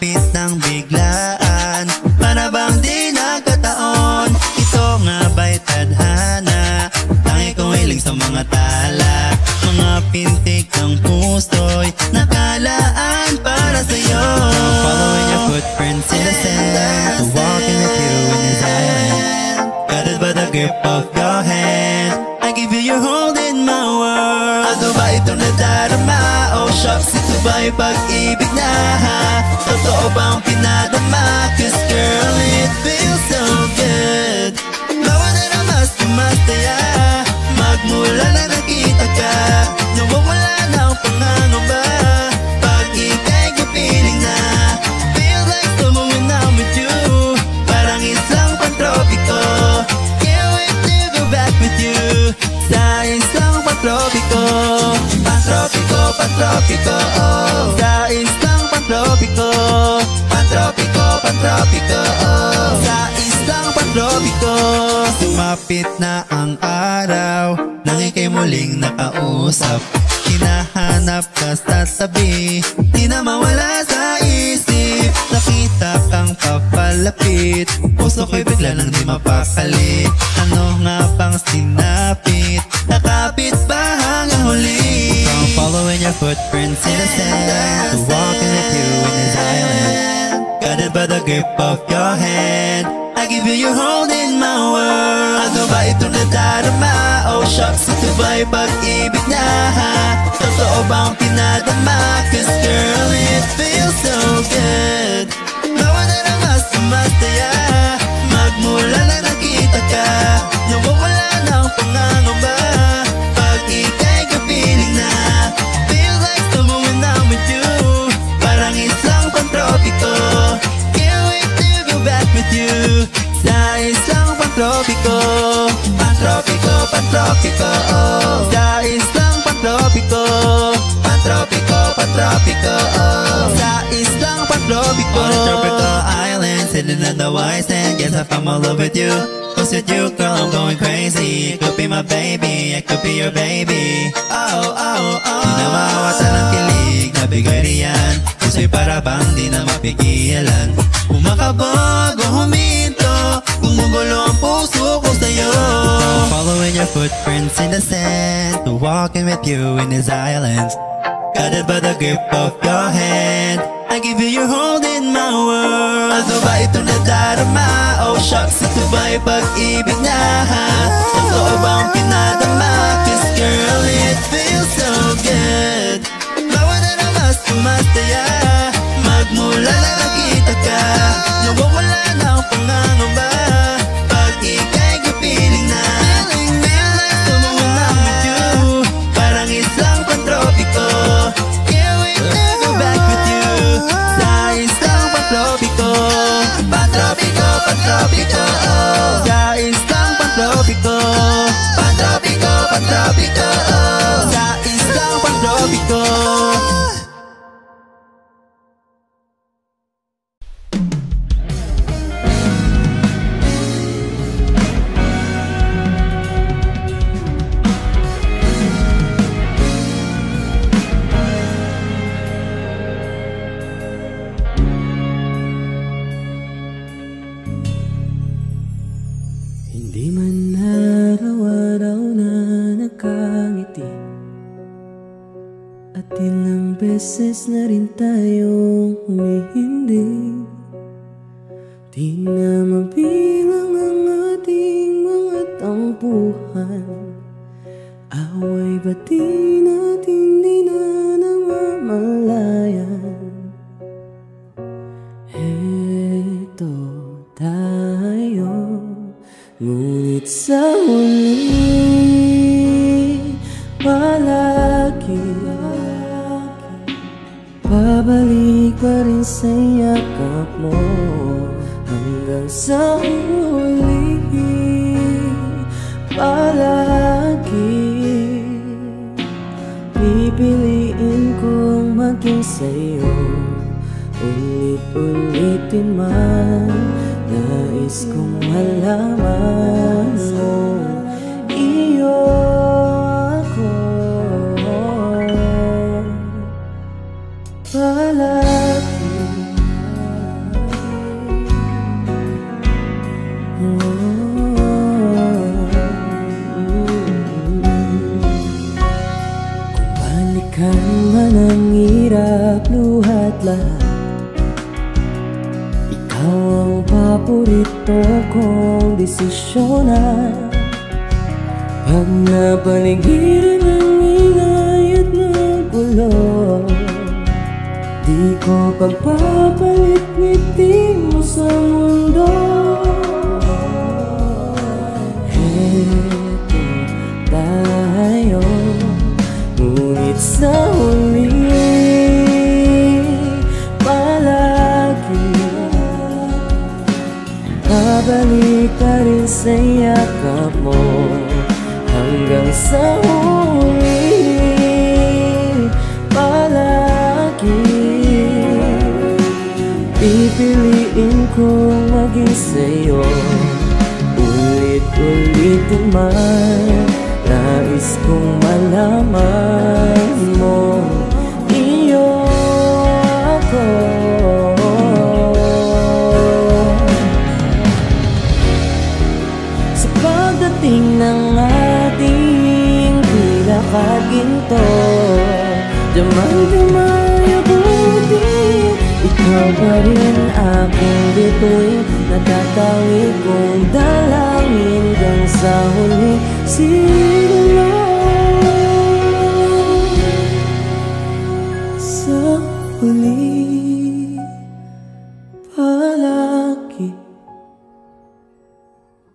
Lumapit ng biglaan, para bang di nagkataon. Ito nga ba'y tadhana, tangi kong hiling sa mga tala. Mga pintik ng puso'y nakalaan para sa'yo. Following your footprints in the sand, to walking with you in this island. Guided by the grip of your hand, I give you your hold in my world. Ano ba itong nadarama? Oh shucks, ito ba'y pag-ibig na ha? Totoo bang pinadama? Cause girl, it feels so good. Bawa na na mas tumataya, magmula na nakita ka, nawawala na ang pangangamba. Pag ika'y kapiling na, feel like someone when I'm with you. Parang isang pantropiko, can't wait to go back with you. Sa isang pantropiko, pantropiko, pantropiko, oh. Sa isang pantropiko, pantropiko, pantropiko, oh. Sa isang pantropiko. Sumapit na ang araw, nang ika'y muling nakausap. Hinahanap ka sa tabi, di na mawala sa isip. Nakita kang papalapit, puso ko'y bigla nang di mapakali. Ano nga bang sinapit, nakapit ba hanggang huli? From following your footprints in the sand, to walking with you in this island. Guided by the grip of your hand, I give you your hold in my world. Ano ba itong nadarama? Oh shucks, ito ba'y pag-ibig na ha? Totoo bang pinadama? Cause girl, it feels so good. Bawa na na mas tumataya, magmula na nakita ka, nawawala na ang pangangamba. Pag ika'y kapiling na, feel like someone when I'm with you. Parang isang pantropiko, can't wait to go back with you. Sa isang pantropiko, pantropiko, pantropiko, oh. Sa isang pantropiko, pantropiko, pantropiko, oh. Sa isang pantropiko. On a tropical island, sitting in the white sand, guess I found my love with you. Cause with you, girl, I'm going crazy. You could be my baby, I could be your baby. Oh, oh, oh. Di na mawatan ng kilig, nabigay riyan. Puso'y para bang di na mapigilan. Kumakabog o huminto, gumugulo ang puso ko sa'yo. Following your footprints in the sand, to walking with you in this island. Guided by the grip of your hand, I give you your hold in my world. Ano ba itong nadarama? Oh shucks, ito ba'y pag-ibig na ha? Totoo bang pinadama? Cause girl, it feels so good. Bawa na na mas tumataya, magmula na nakita ka, nawawala na ang pangangamba. Pag ika'y kapiling na, feel like someone when I'm with you. Parang isang pantropiko, can't wait to go back with you. Sa isang pantropiko, pantropiko, pantropiko, oh. Sa isang pantropiko, pantropiko, pantropiko, oh. Sa isang pantropiko. Hindi man araw-araw na nakangiti, at ilang beses na rin tayong humihindi. Di na mabilang ang ating mga tampuhan, away ba't di natin di na namamalayan. Eto tayo, ngunit sa huli, palagi babalik pa rin sa yakap mo. Hanggang sa huli, palagi pipiliin kong maging sa'yo. Ulit-ulitin man, nais kong malaman mo, iyo ako. Palagi Balikan man ang hirap, luhat lahat. Ikaw ang paborito kong desisyonan. Pag napaligiran ng ingay at ng gulo, di ko pagpapalit ngiti mo sa mundo. Heto tayo, ngunit sa huli palagi babalik pa rin sa yakap mo. Hanggang sa huli palagi pipiliin kong maging sa'yo. Ulit-ulitin man, nais kong malaman mo, iyo ako. Sa pagdating ng ating pinakaginto, damay-damay abutin, ikaw pa rin aking bituin. Natatawi kong dalangin hanggang sa huli siguro. Sa huli palagi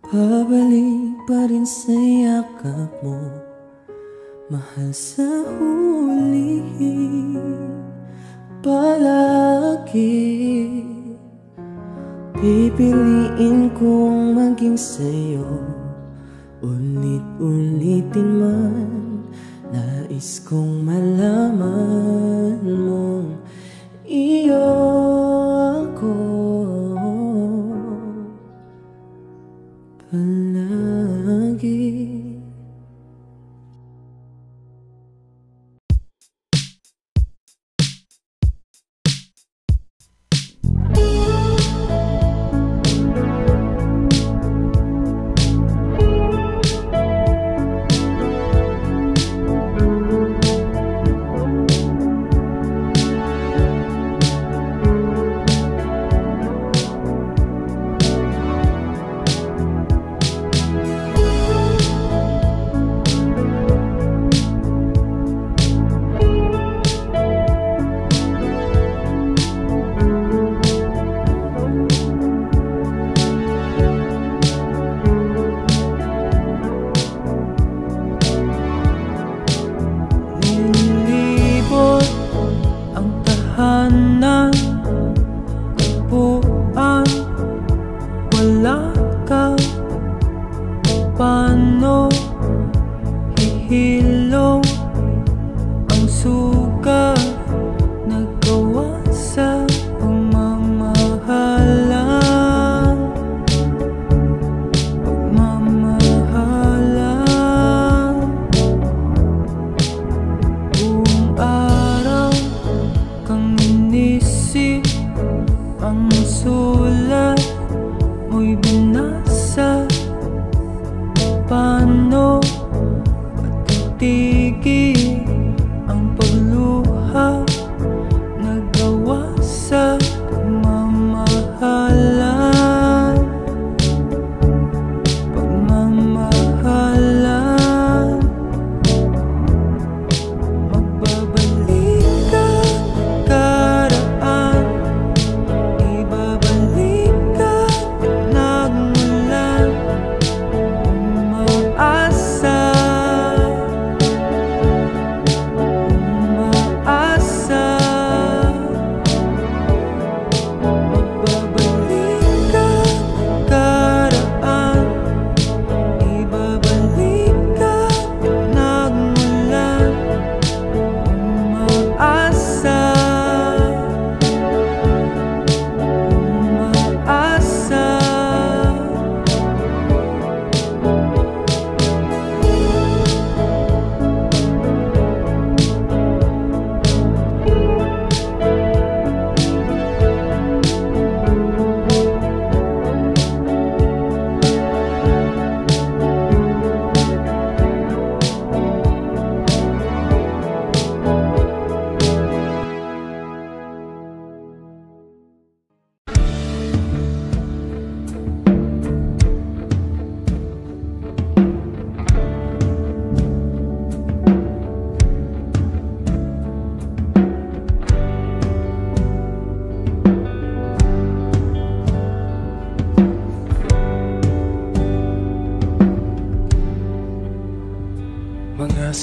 pabalik pa rin sa yakap mo. Mahal, sa huli palagi pipiliin kong maging sa'yo. Ulit-ulitin man, nais kong malaman mo, iyo ako palagi.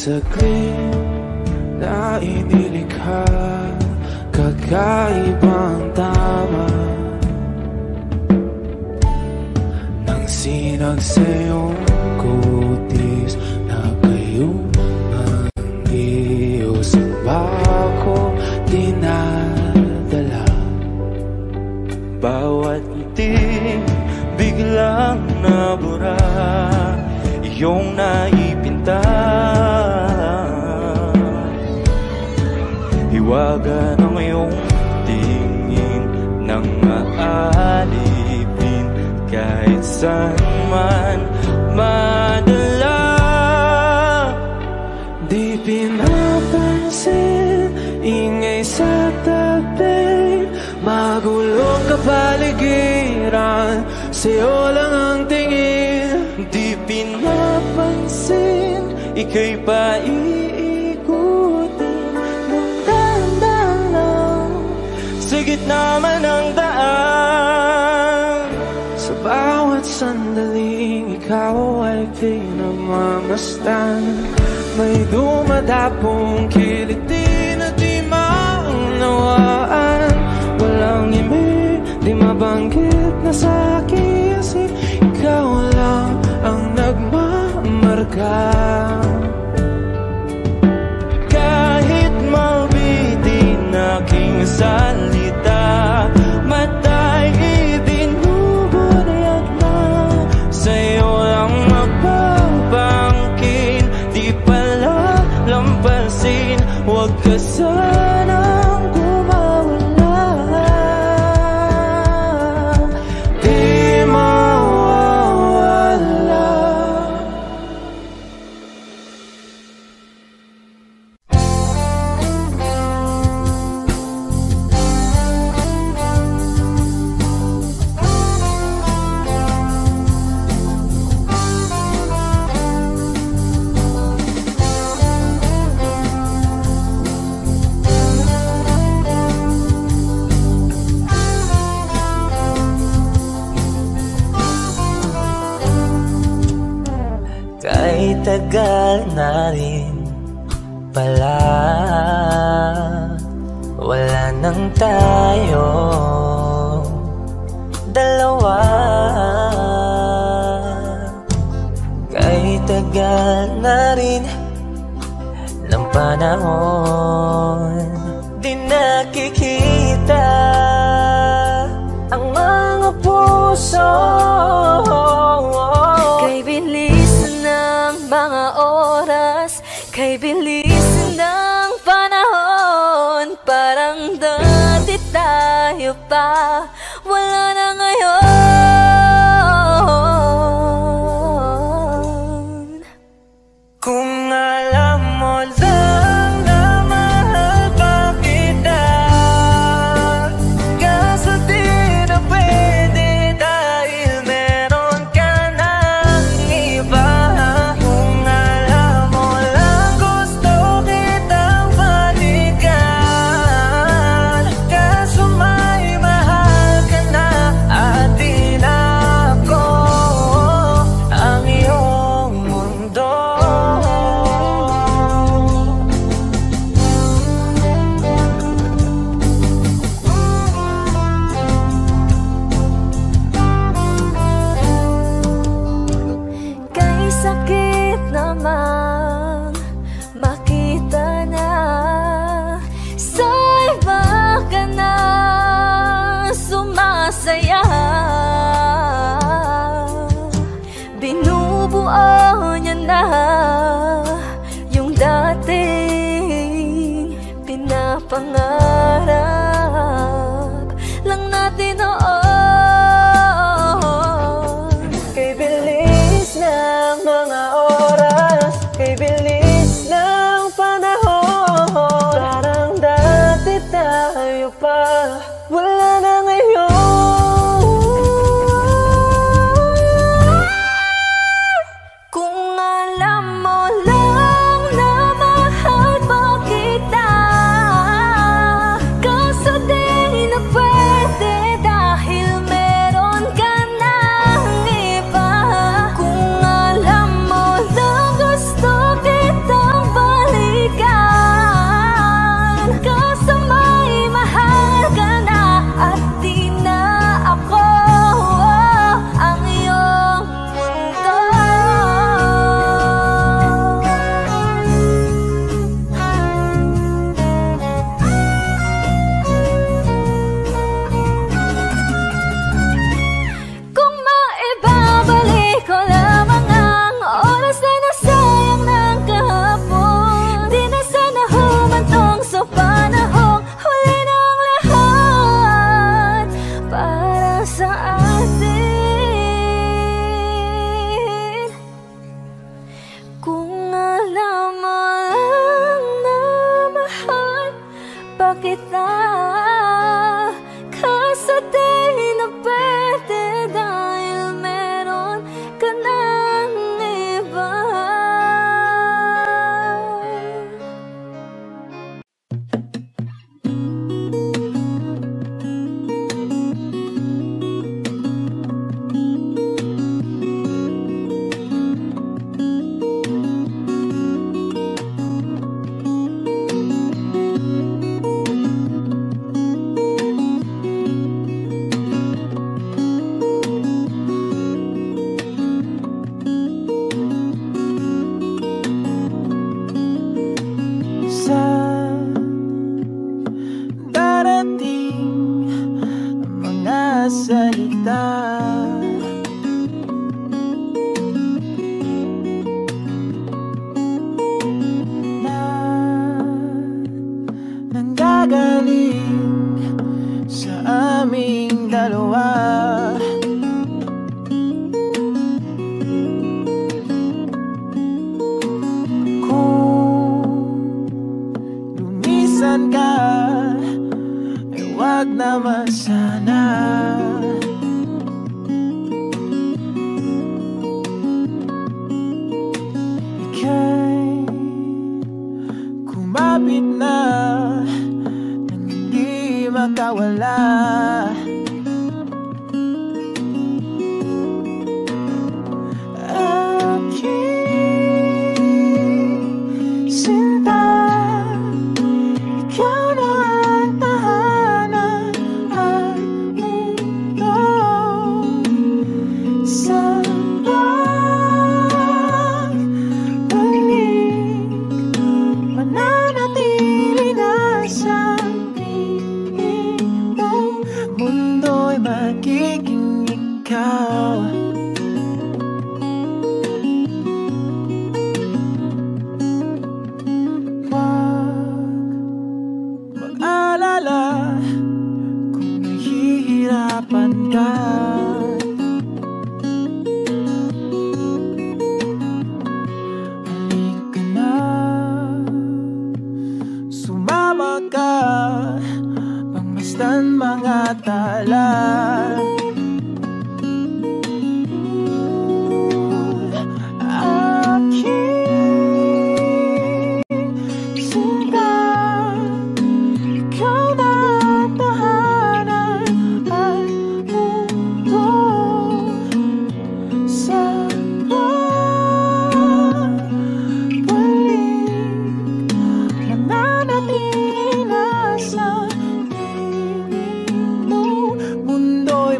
saglit na inilikha, kakaibang tama nang sinag sa iyong kutis na kayong manggiyos ba ako dinadala. Bawat ngiti biglang nabura, iyong naipinta. Hiwaga ng iyong tingin nang maalipin kahit saan man madala. Di pinapansin, ingay sa tabi, magulong kapaligiran, sa'yo lang ang tingin. Di pinapansin, ika'y paiikutin ng dahan-dahan lang sa gitna man ng daan. Sa bawat sandaling ikaw ay pinagmamasdan, may dumadapong kiliti na di maunawaan. Walang ibig, di mabanggit na sa aking isip, ikaw lang ang nagmamarka. Kahit mabitin aking salita, matay ibinubunayag na, sa'yo lang magbabangkin. Di pala lampasin, huwag ka sanang kumawala. Di mawawala. Kahit tagal na rin pala, wala nang tayo dalawa. Kahit tagal na rin ng panahon, di nakikita ang mga puso. Kay bilis ng mga oras, kay bilis ng panahon, parang dati tayo pa, wala na ngayon. Kung alam mo lang na mahal pa kita, kaso di na pwede dahil meron ka ng iba. Kung alam mo lang gusto kitang balikan, kaso may mahal ka na at di na ako ang iyong mundo. Kay sakit namang makita na sa iba ka na sumasaya. Binubuo niya na yung dating pinapangarap lang natin noon. Kay bilis ng mga oras, kay bilis ng panahon, parang dati tayo pa, wala na ngayon. Kung alam mo lang na mahal pa kita, kaso di na pwede dahil meron ka ng iba. Kung alam mo lang gusto kitang salita. Nanggagaling sa aming dalawa. Kung lumisan ka, ay wag naman sana. Ika'y kumapit na nang hindi makawala. Aking sinta, ikaw na ang tahanan at mundo. Sa pagbalik, mananatili na sa piling mo. Mundo'y magiging ikaw. Mag-alala kung nahihirapan ka. Halika na, sumama ka, pangmasdan mga tala.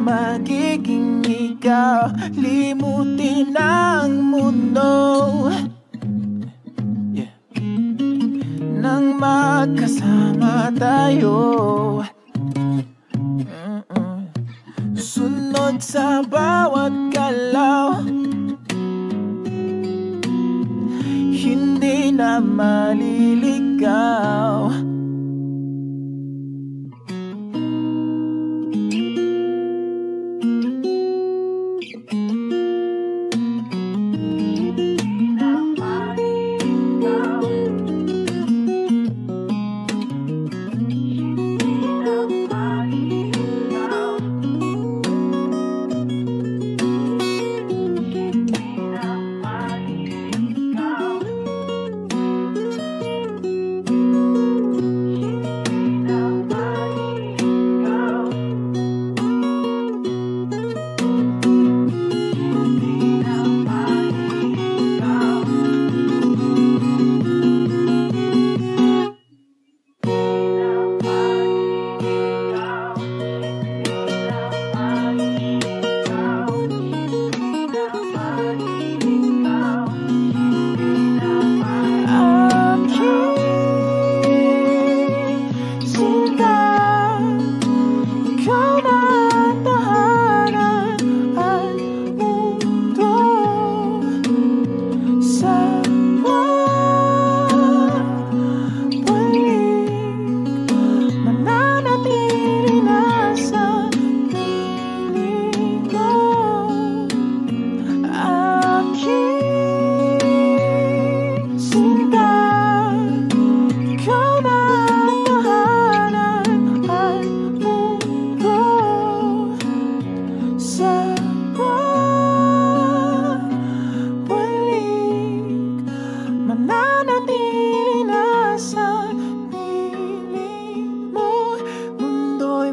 Magiging ikaw, limutin ang mundo. Yeah. Nang magkasama tayo, sunod sa bawat galaw, hindi na maliligaw.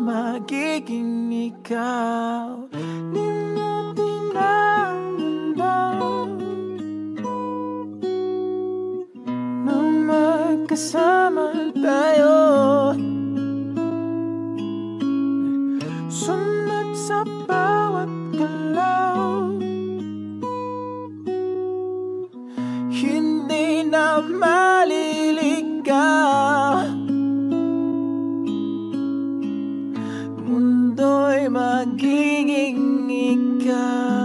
Magiging ikaw, limutin ang mundo. Nang magkasama tayo, sunod sa bawat galaw, hindi na maliligaw. Mundo'y ko'y magiging ikaw.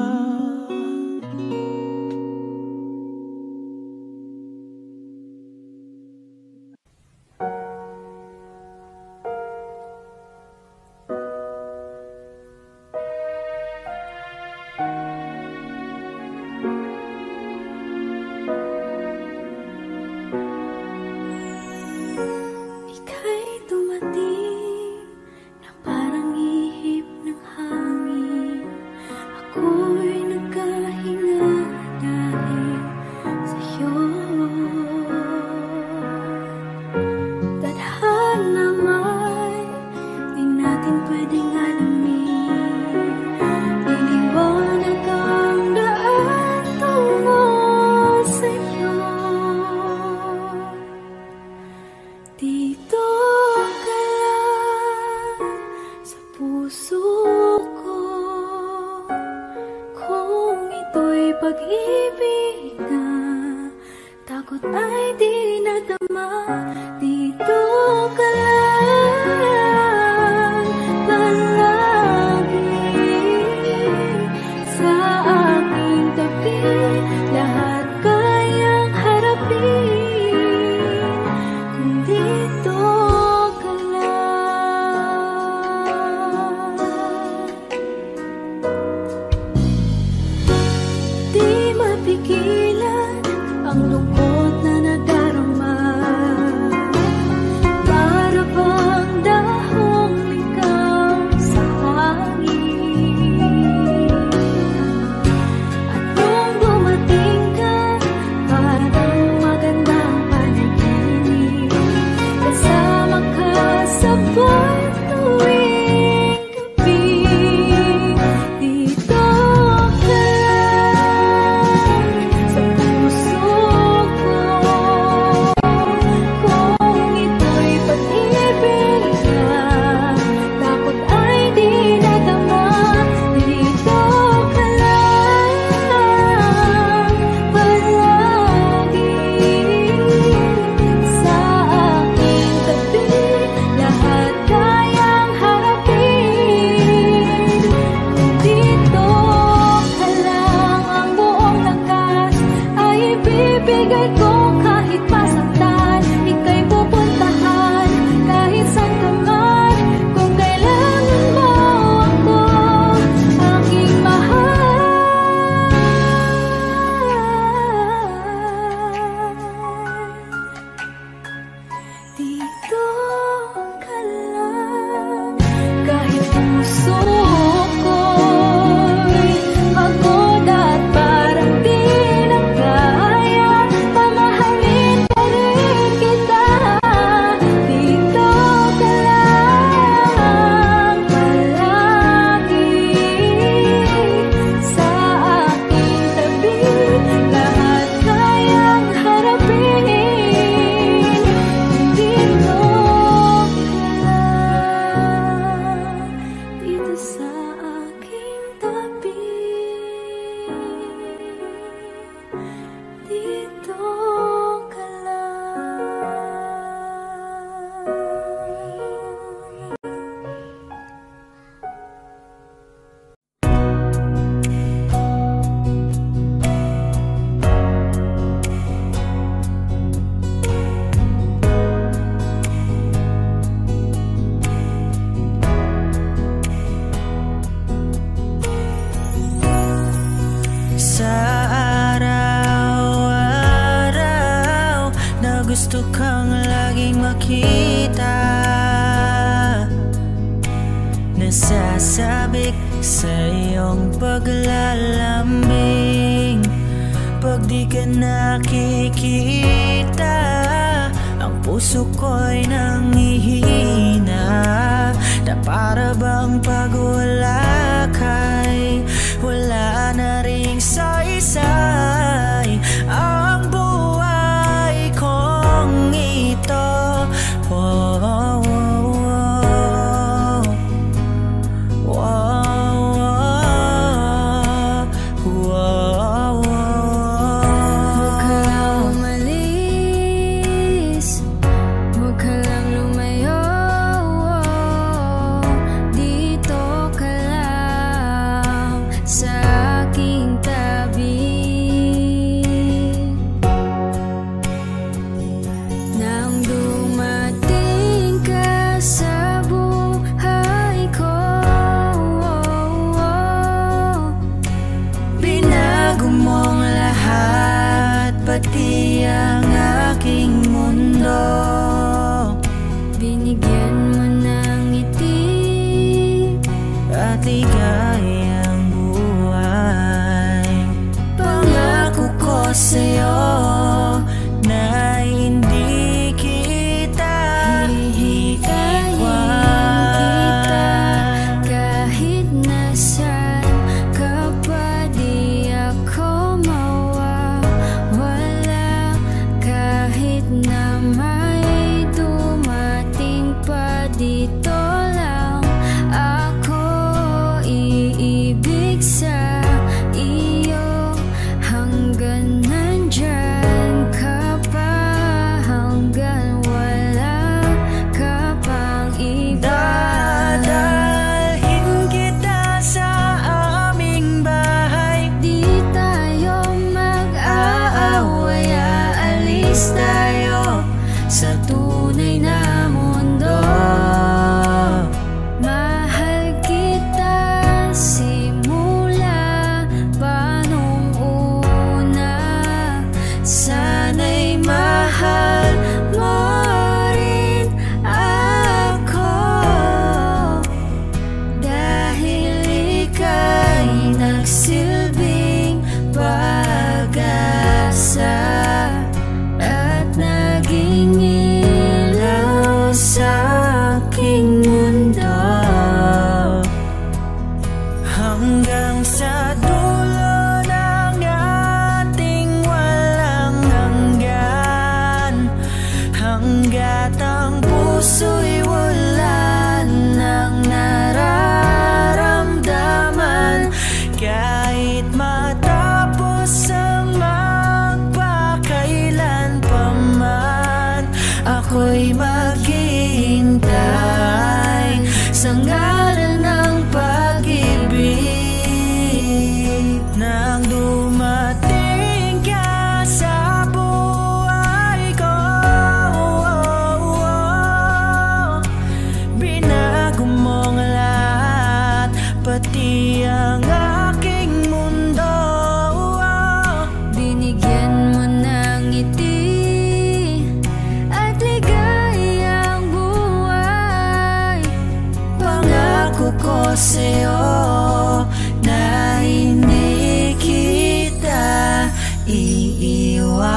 gusto kang laging makita. Nasasabik sa iyong paglalambing. Pag di ka nakikita, ang puso ko'y nanghihina. Na para bang pag wala ka'y wala na ring saysay. Ang buhay kong ito, oh, oh, oh, oh, oh, oh, oh. Huwag ka lang umalis, huwag ka lang lumayo. Dito ligayang buhay. Pangako ko sa'yo na hindi kita iiwan. Kahit nasaan ka pa di ako mawawala. Kahit na may dumating pa dito lang, ako iibig sa iyo hanggang nandyan ka pa, hanggang wala ka pang iba. Dadalhin kita sa aming bahay. Di tayo mag-aaway, aalis tayo sa tunay na mundo. Mahal kita simula pa nung una. Sana'y mahal mo rin ako, dahil ika'y nagsilbing pag-asa at naging ilaw sa aking mundo. Hanggang sa dulo ng ating walang hanggan, hanggat ang puso'y wala nang nararamdaman. Kahit matapos ang magpakailan pa man, ako'y maghihintay sa ngalan ng pag-ibig. Nang dumating ka sa buhay ko, binago mong lahat, pati ang aking mundo. Binigyan mo ng ngiti at ligayang buhay. Pangako ko sa'yo na hindi kita iiwan.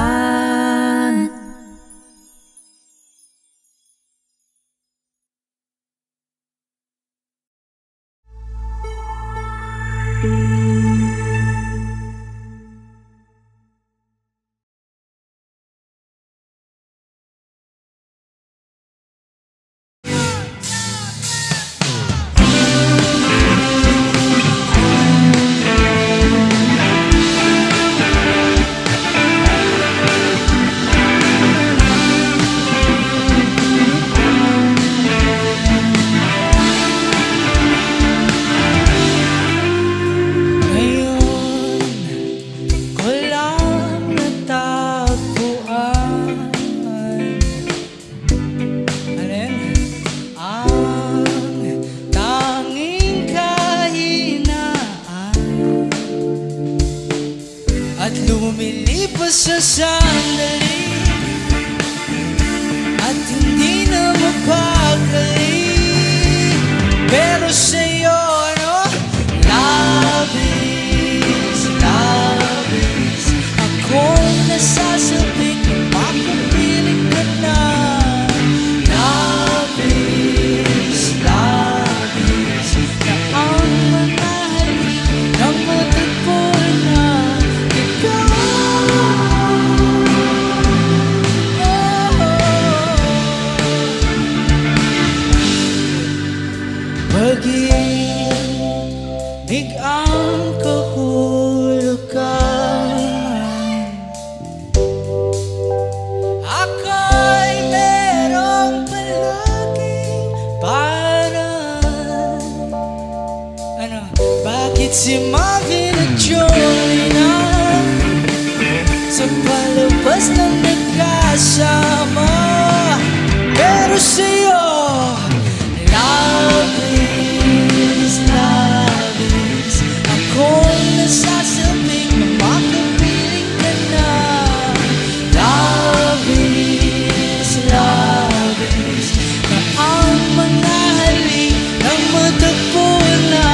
Lumilipas sa sandali at hindi na mapakali, pero sa'yo, no? Love is akong nasasabik na mapapiling ka na. Love is na ang manahaling na matagpo na ikaw. Pag-ibig ang kahulugan, ako'y merong palaging parang bakit si Marvin at Jolie na sa palabas ng nagkasama, pero sa'yo love is akong nasasabing na makapiling ka na. Love is na ang mga halik ng matagpo na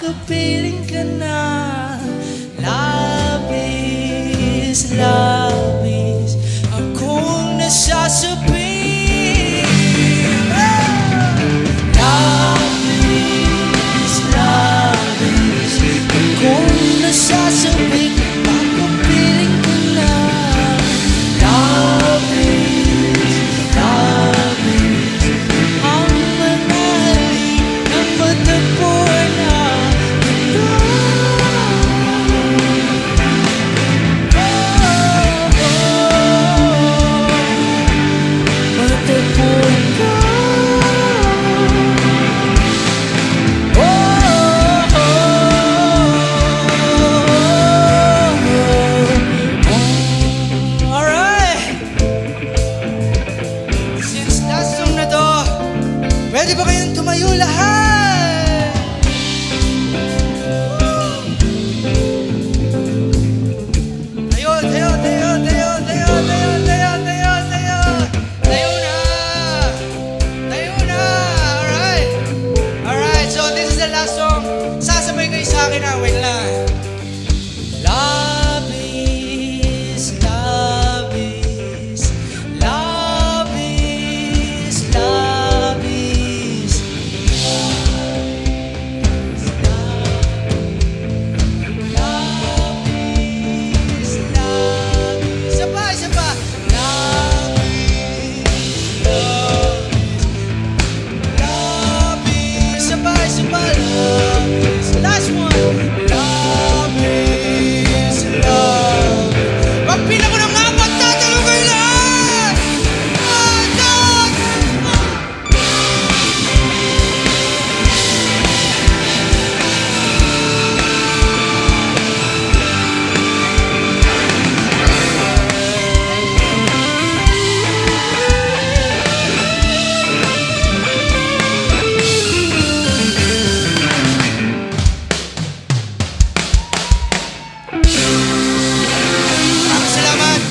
Pagkapiling ka na, labis, labis akong nasasabi. Labis, labis akong nasasabi. Pagkapiling ka na, labis, labis ang manali ng matagpuan na ito. Matagpuan ka. Alright! Since last song na to, pwede ba kayong tumayo lahat? Tayo, tayo, tayo, tayo, tayo, tayo, tayo, tayo, tayo. Tayo na! Tayo na! Alright! Alright, so this is the last song. Sasabay kayo sa akin na, wait lang. Labis, labis, labis, labis, labis, labis. Isa pa, isa pa. Labis, labis, labis. Isa pa, isa pa. Labis. Last one. Labis, labis. Pagpila ko ng apat, tatalo kayo lahat! Maraming salamat!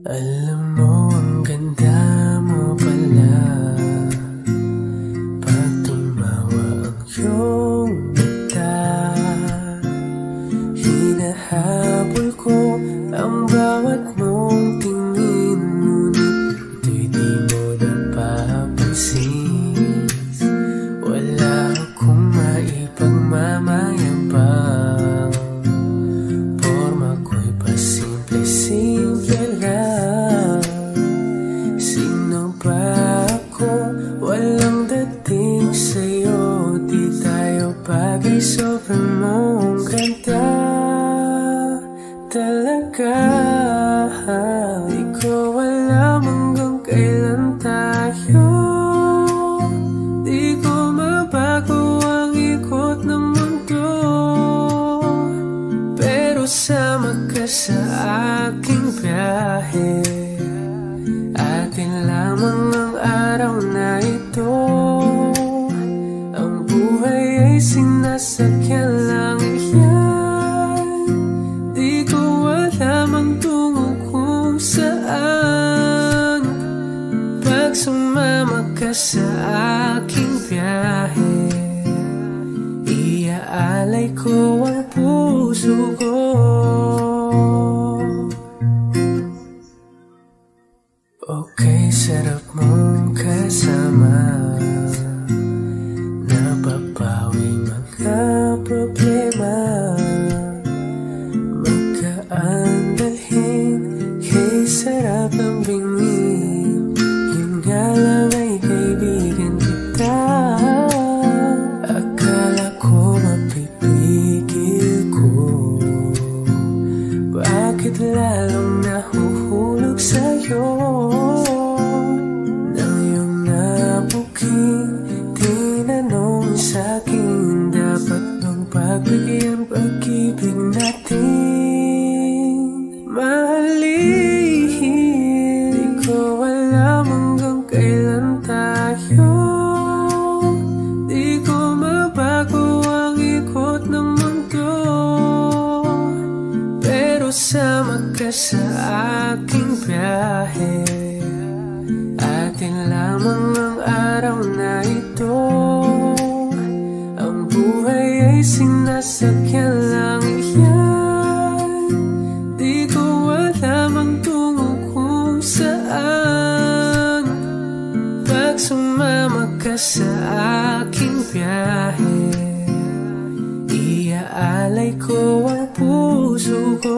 Alam mo, ang ganda mo pala pag tumawa ang iyong mata. Hinahabol ko ang bawat mong tingin, ngunit ito'y di mo napapansin. Wala akong maipagmamayabang, porma ko'y pasimple-simple lang. Sino ba ako? Walang dating sa'yo. Di tayo bagay, sobrang mong ganda talaga. Di ko alam hanggang kailan tayo. Di ko mabago ang ikot ng mundo, pero sama ka sa aking biyahe. Atin lamang ang araw na ito. Ang buhay ay sinasakyan lang yan. Di ko alam ang tungo kung saan. Pag sumama ka sa aking biyahe, iaalay ko ang puso ko. Okay, sarap mong kasama. Napapawi mga problema. Magkaan dalhin, kay sarap ang bingin. Yun nga lang ay kaibigan kita. Akala ko mapipigil ko, bakit lalong nahuhulog sa'yo? Nang iyong nabuking tinanong sa'kin, dapat bang pagbigyan pag-ibig natin? Mahalin, di ko alam ang sa aking biyahe. Atin lamang ang araw na ito. Ang buhay ay sinasakyan lang yan. Di ko alam ang tungo kung saan. Pag sumama ka sa aking biyahe, iaalay ko ang puso ko.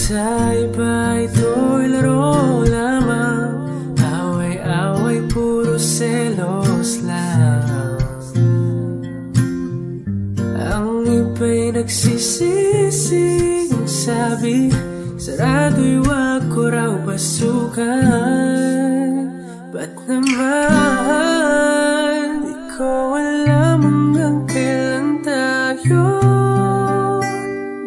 Sa iba ito'y laro lamang, away-away puro selos lang. Ang iba'y nagsisising sabi, sarado'y wag ko raw pasukan. Ba't naman di ko alam hanggang kailan tayo?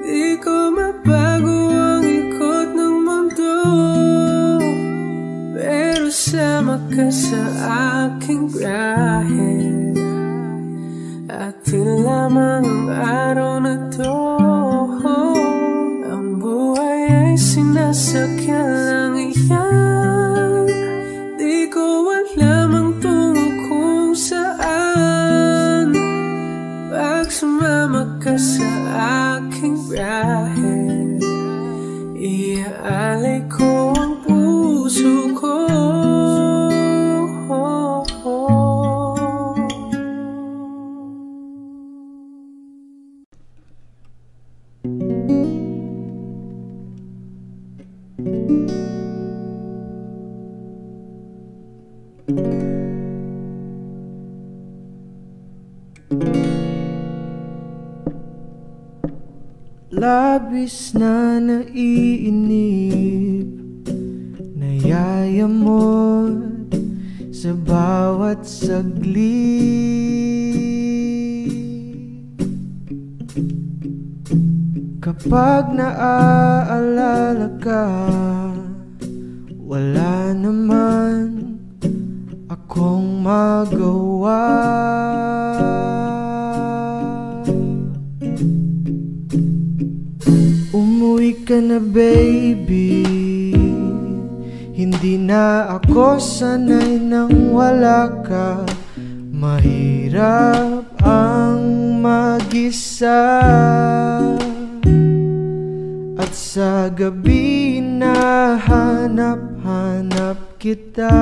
Di ko mabago ang ikot ng mundo, pero sama ka sa aking biyahe. Atin lamang ang araw na to. Ang buhay ay sinasakyan lang iyan. Di ko alam ang tungo kung saan. Pag sumama ka sa aking biyahe, iaalay ko ang puso ko. Labis na naiinip, nayayamot sa bawat saglit. Kapag naaalala ka, wala naman akong magawa. Umuwi ka na baby, hindi na ako sanay nang wala ka. Mahirap ang mag-isa, at sa gabi na hanap-hanap kita.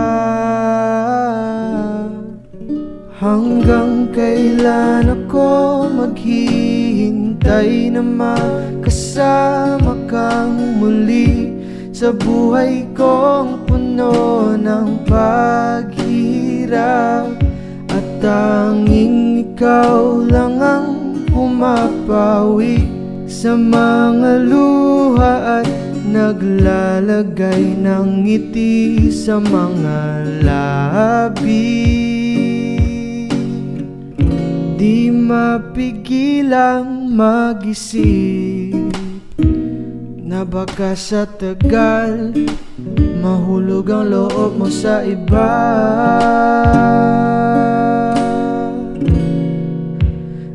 Hanggang kailan ako maghihintay na makasama kang muli sa buhay kong puno ng paghirap. At tanging ikaw lang ang pumapawi sa mga luha at naglalagay ng ngiti sa mga labi. Di mapigilang mag-isip na baka sa tagal mahulog ang loob mo sa iba.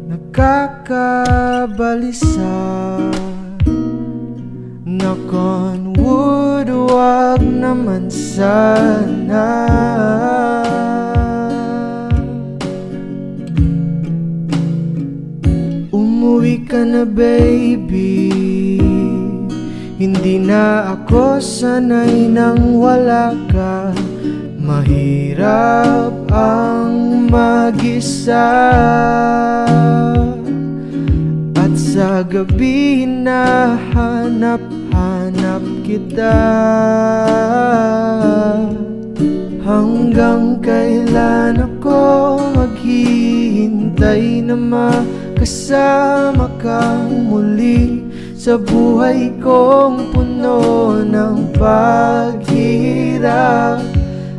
Nakakabalisa, knock on wood, wag naman sana. Umuwi ka na baby, hindi na ako sanay nang wala ka. Mahirap ang mag-isa, at sa Sa gabi hinahanap-hanap kita. Hanggang kailan ako maghihintay na makasama kang muli sa buhay kong puno ng paghihirap.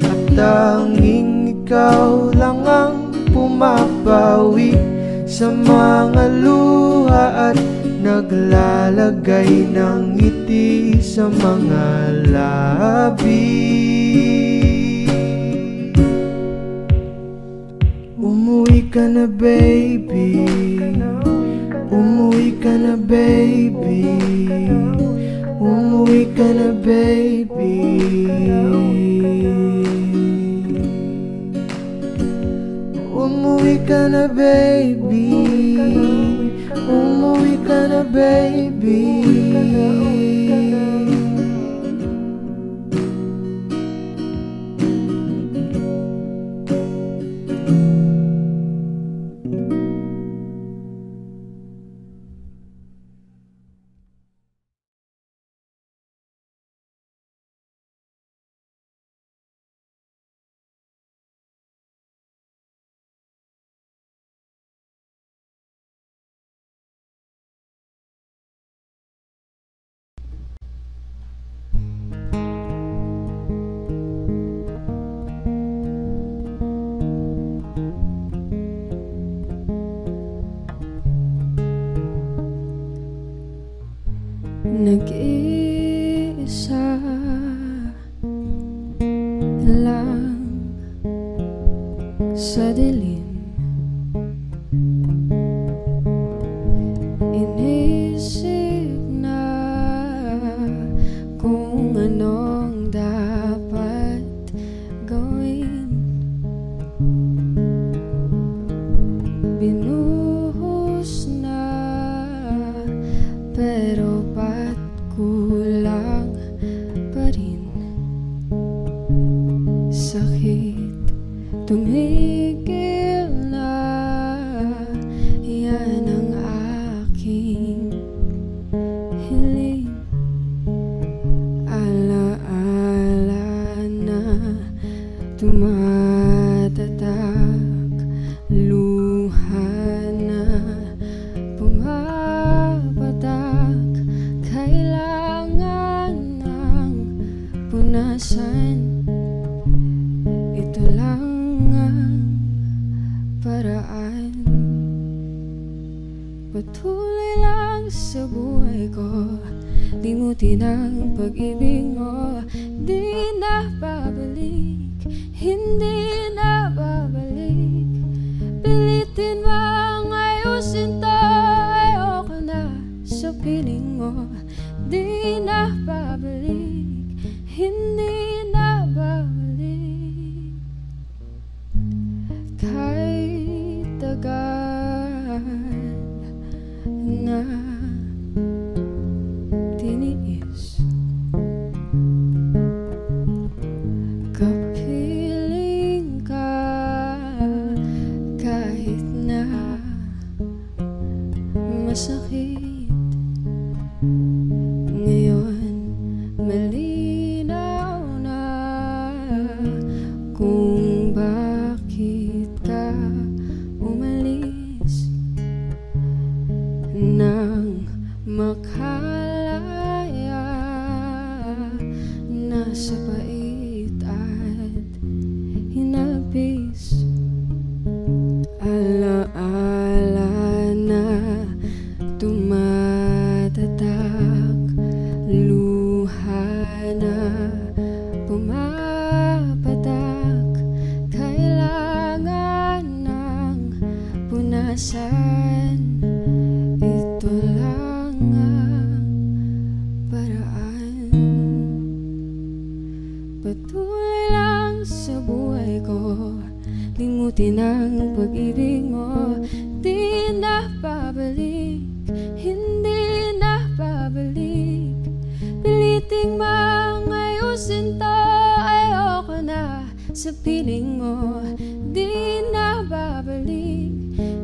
At tanging ikaw lang ang pumapawi sa mga luha at naglalagay ng ngiti sa mga labi. Umuwi ka na baby, umuwi ka na baby, umuwi ka na baby. Umuwi ka na baby, umuwi ka na baby. Nag-iisa lang sa dilim, inisip na kung anong dapat gawin. Binuhos na pero ba't kulang pa rin? Sakit tumigil na, yan ang aking hiling. Alaala na tumatatak, luha na pumapatak. Kailangan ng punasan, ito lang ang paraan. Patuloy lang sa buhay ko, limutin ang pag-ibig mo. Di na babalik, hindi na babalik. Pilitin mang ayusin to, ayoko na sa piling mo. Di na babalik, hindi na babalik. Kahit tagal na tiniis, kapiling ka kahit na masakit. Ngayon malinaw na kung bakit ka umalis nang makalaya na sa pait at hinapis. Alaala na tumatatak, luha na pumapatak. Kailangan ng punasan, ito lang ang paraan. Patuloy lang sa buhay ko, limutin ang pag-ibig mo. Di na babalik, hindi na babalik. Piliting mang ayusin to, ayoko na sa piling mo. Di na babalik,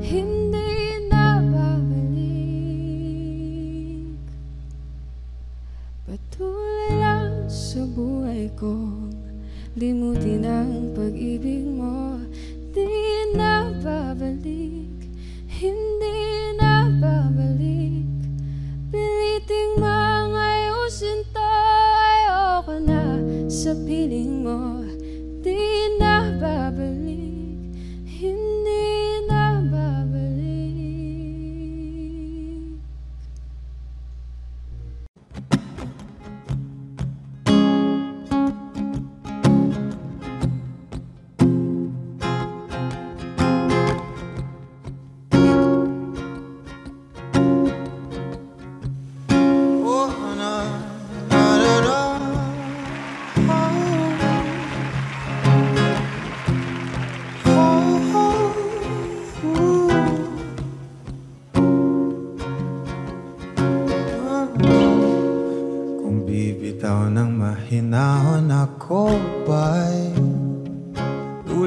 hindi na babalik.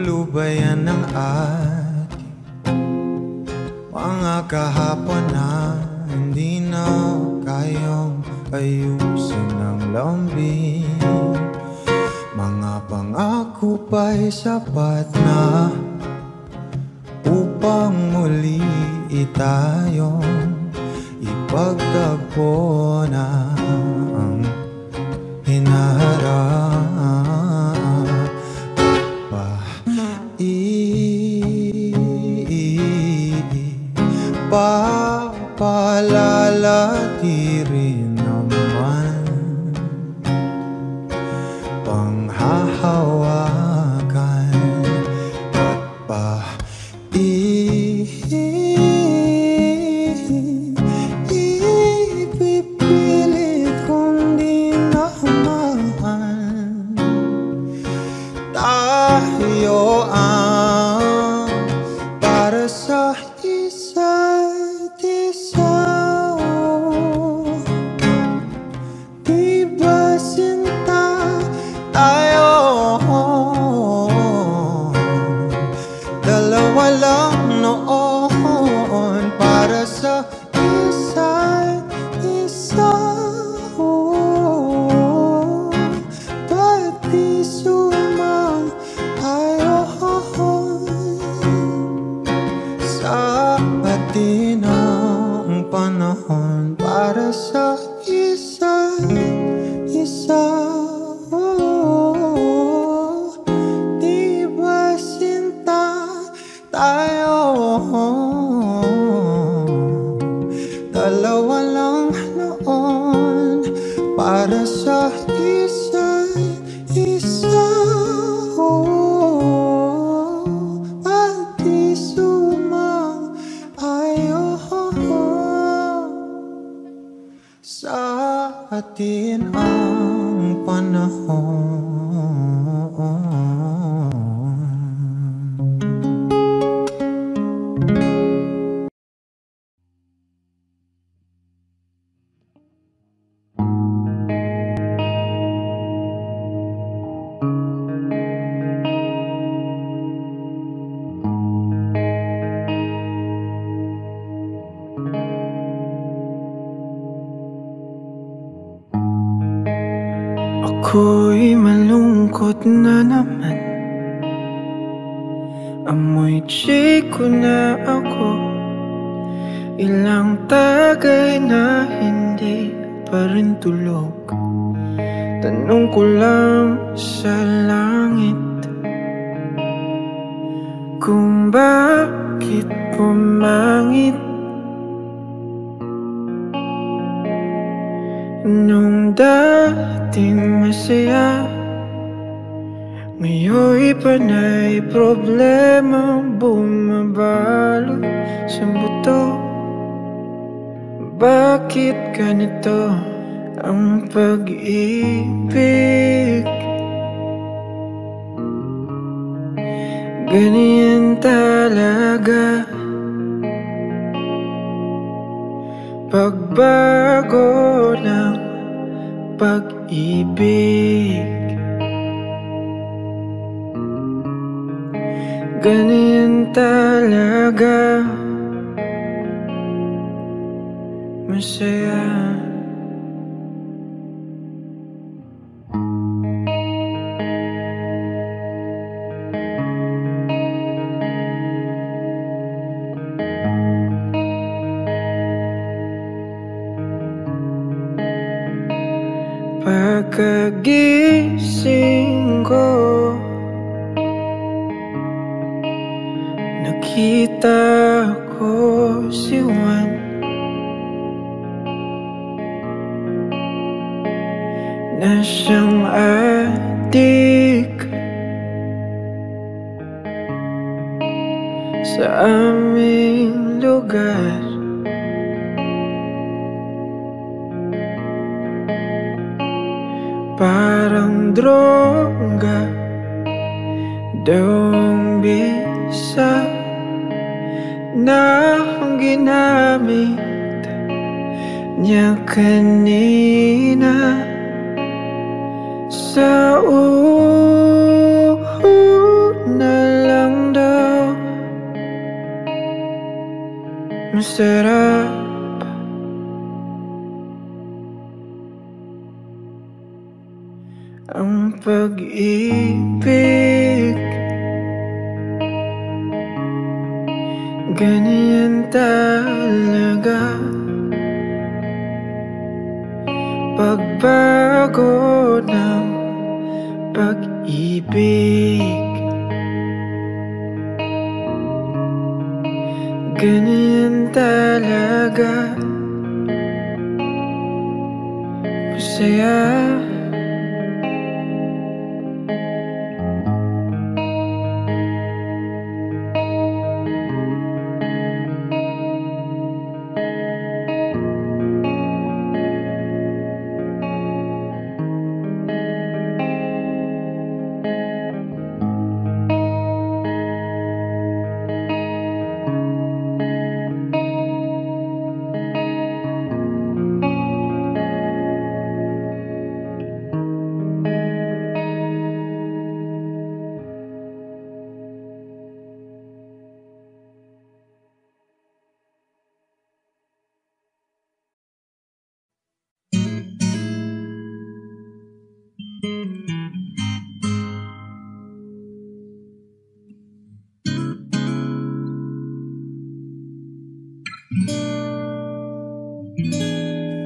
Lulubayan ng ating mga kahapon na hindi na kayang ayusin ng lambing. Mga pangako pa'y sapat na upang muli tayong ipagtagpo na ang hinaharap pa. Papalalati rin naman panghahawakan at ipipilit kong di naman tayo ang para sa isa't isa. Di ba sinta tayo? Dalawa lang noon para sa isa't isa. Ba't di sumang tayo sa atin ang panahon para sa isa't isa? Di ba sinta tayo? Dalawa lang noon para sa isa't isa. At di sumang ayaw sa atin ang panahon. Ako'y malungkot na naman. Amoy chiko na ako. Ilang tagay na hindi pa rin tulog. Tanong ko lang sa langit kung bakit pumangit nung dating masaya. Ngayon'y panay problema bumabalot sa buto. Bakit ganito ang pag-ibig? Ganyan talaga pagbago ng pag-ibig. Ganyan talaga masaya. Pagkagising ko, nakita ko si Juan. Na siyang adik sa aming lugar. Parang droga daw ang bisa na ginamit niya kanina sa una masarap. Ang pag-ibig, ganyan talaga. Pagbago ng pag-ibig, ganyan talaga. Masaya.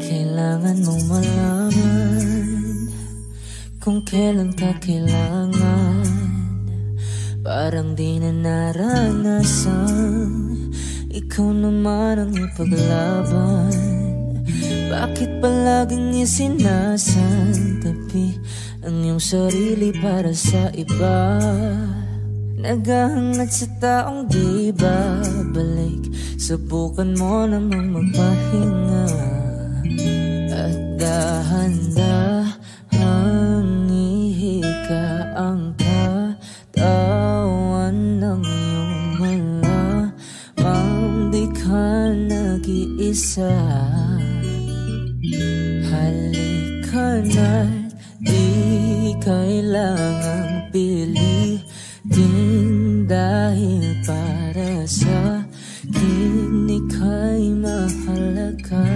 Kailangan mong malaman kung kailan ka kailangan. Parang di na naranasan, ikaw naman ang ipaglaban. Bakit palaging isinasantabi ang iyong sarili para sa iba? Naghahangad sa taong di babalik, subukan mo namang magpahinga. At dahan-dahang ihika ang katawan ng iyong malamang di ka nag-iisa. Halika na't di kailangang pilitin, dahil para sa akin ika'y mahalaga.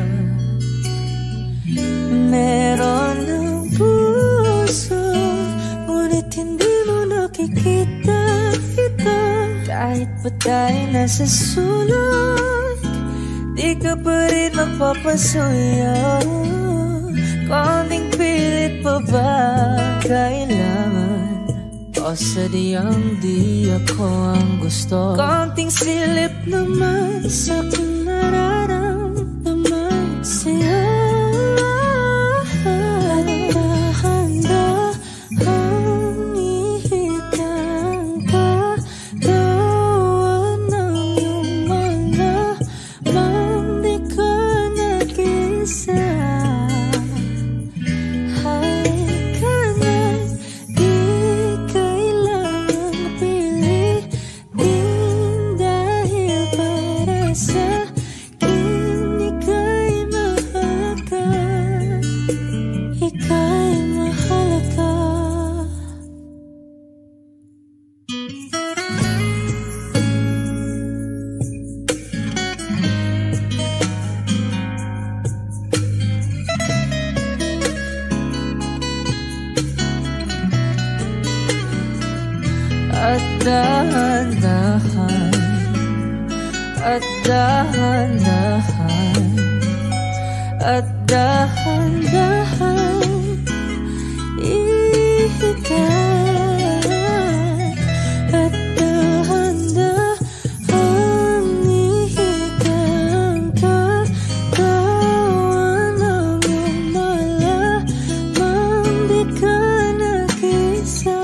Meron ng puso, ngunit hindi mo nakikita ito. Kahit pa tayo nasa sulok, di ka pa rin magpapasuyo. Konting pilit pa ba kailangan? O sadyang di ako ang gusto? Konting silip naman sa aking nararamdaman sa'yo. At dahan-dahan, at dahan-dahan, at dahan-dahan ihikat, at dahan-dahan ihikat ang katawan ng iyong malamang di ka nag-isa.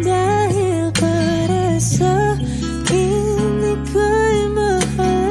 Dahil para sa akin ika'y mahal.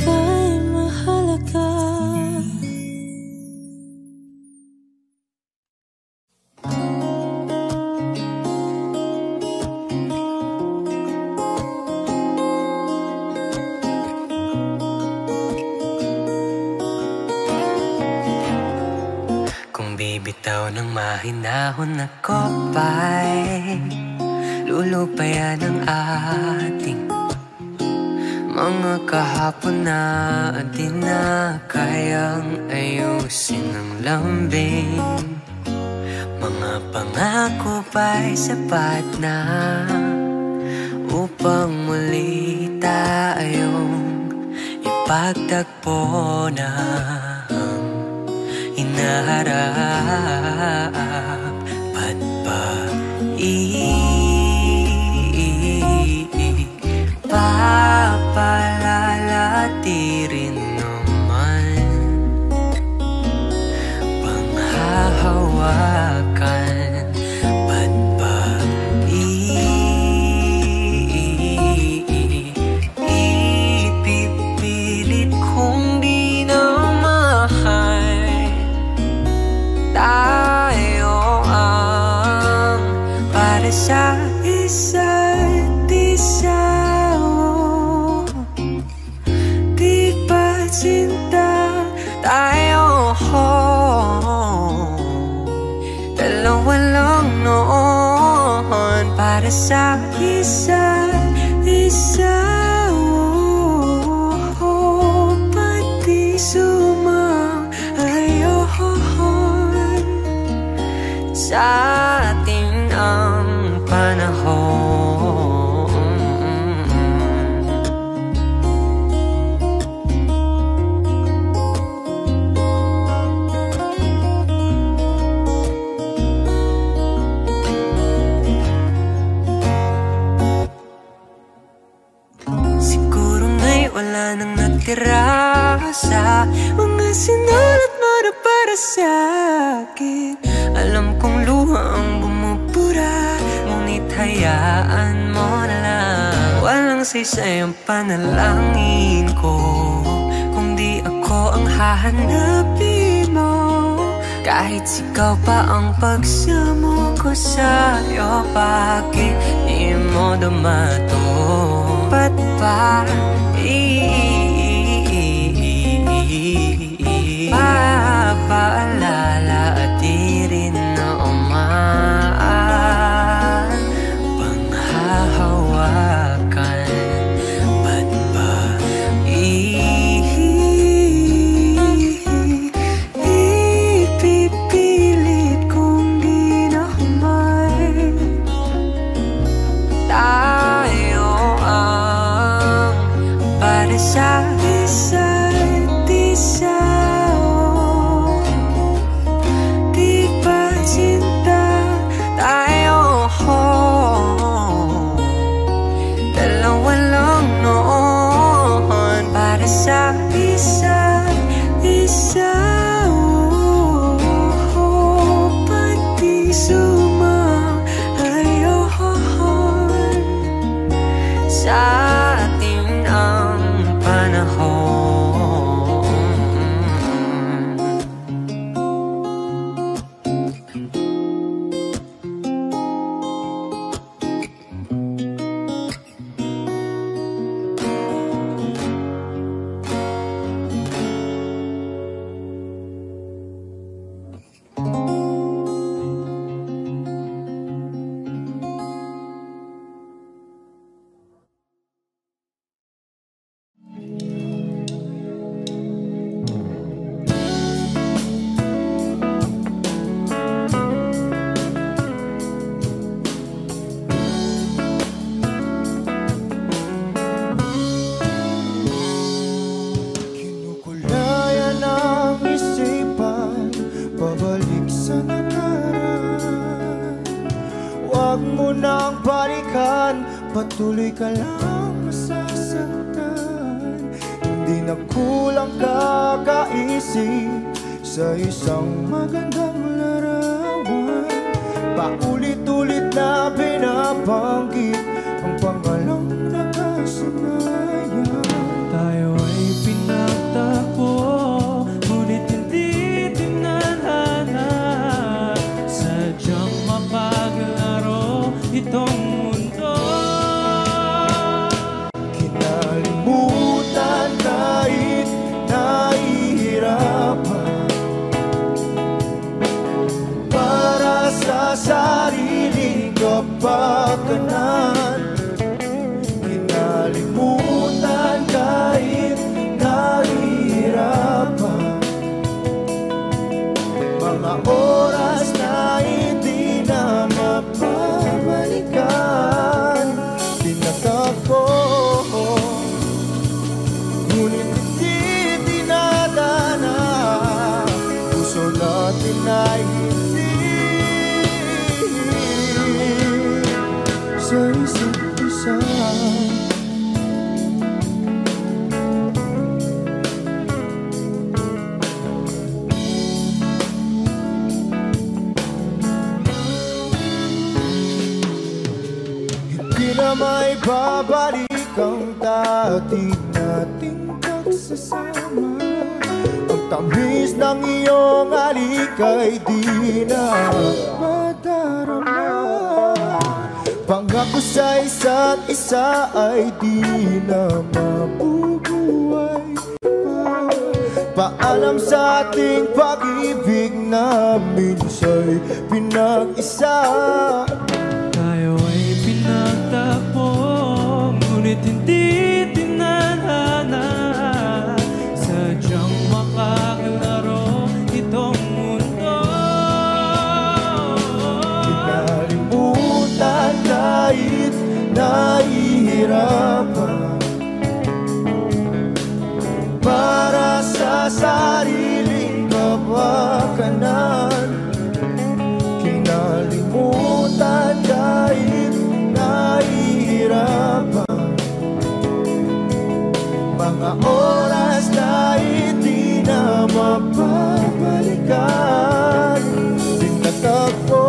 ika'y mahalaga. Kung bibitaw ng mahinahon ako pa'y lulupayan ang ating mga kahapon na di na kayang ayusin ng lambing. Mga pangako ba'y sapat na upang muli tayong ipagtagpo na ang hinaharap? Ba't ba papalalatirin naman panghahawakan? Ba't ba ipipilit kong di na mahal? Tayo ang para sa isa't isa. Di ba sinta tayo? Dalawa lang noon para sa isa't isa. Pati sumang-ayon sa atin ang panahon. Siguro nga'y wala nang natira sa mga sinulat mo na para sa'kin. Alam kong luha ang bumubura, ngunit hayaan mo na lang. Walang saysay ang panalangin ko kung di ako ang hahanapin mo. Kahit sigaw pa ang pagsamo ko sa'yo, bakit di mo dumato? Ba't ba papaalala at di rin naman panghahawakan? Ba't ba ipipilit kong di na humay? Tayo ang para sa isa't isa. Di ba sinta tayo? Dalawa lang noon para sa isa't isa. Pati sumang-ayon sa atin ang panahon. Kinukulayan ang isipan, pabalik sa nakaraan. Huwag mo nang balikan, patuloy ka lang masasaktan. Hindi na kulang kakaisip sa isang magandang larawan. Paulit-ulit na binabanggit ang pangalang nakasanayan. Tayo ay mapakanan. Kinalimutan kahit nahihirapan, mga oras na hindi na mapabalikan. Tinatag ko, ngunit hindi dinadana. Puso natin ay hindi sa isa't isa. Hindi na may babalik ang dati nating pagsasama. Ang tamis ng iyong halik ay di na madarama. Pangako sa isa't isa ay di na mabubuhay pa. Paalam sa ating pag-ibig na minsa'y pinag-isa. Tayo ay pinagtapos, ngunit hindi tinadhana. Sadyang makakalaro itong mundo. Kinalimutan kahit nahihirapan, para sa sariling kapakanan. Kinalimutan kahit nahihirapan, mga oras na hindi na mapabalikan. Tinatag ko,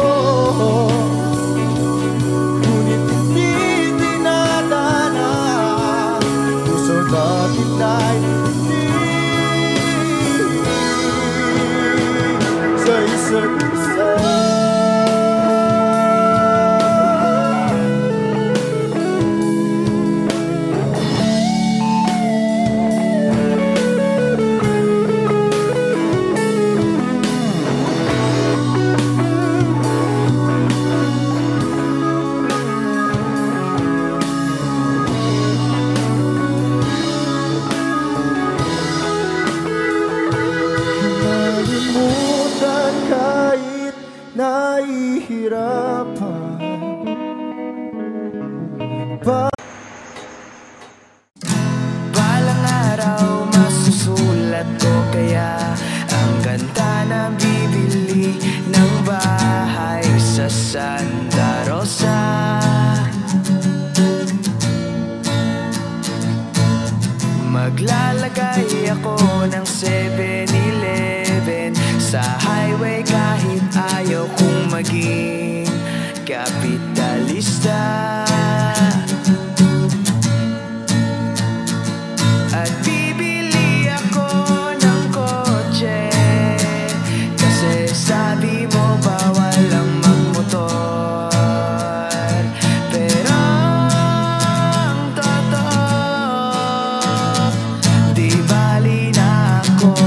ngunit hindi dinadana. Puso natin ay hindi sa isa't isa. Kinalimutan kahit nahihirapan, Balang araw masusulat ko kaya ang ganda na bibili ng bahay sa Santa Rosa. Maglalagay ako ng 7-Eleven sa highway kahit ayaw kong maging kapitalista. At bibili ako ng kotse kasi sabi mo bawal ang magmotor. Pero ang totoo, di bali na ako.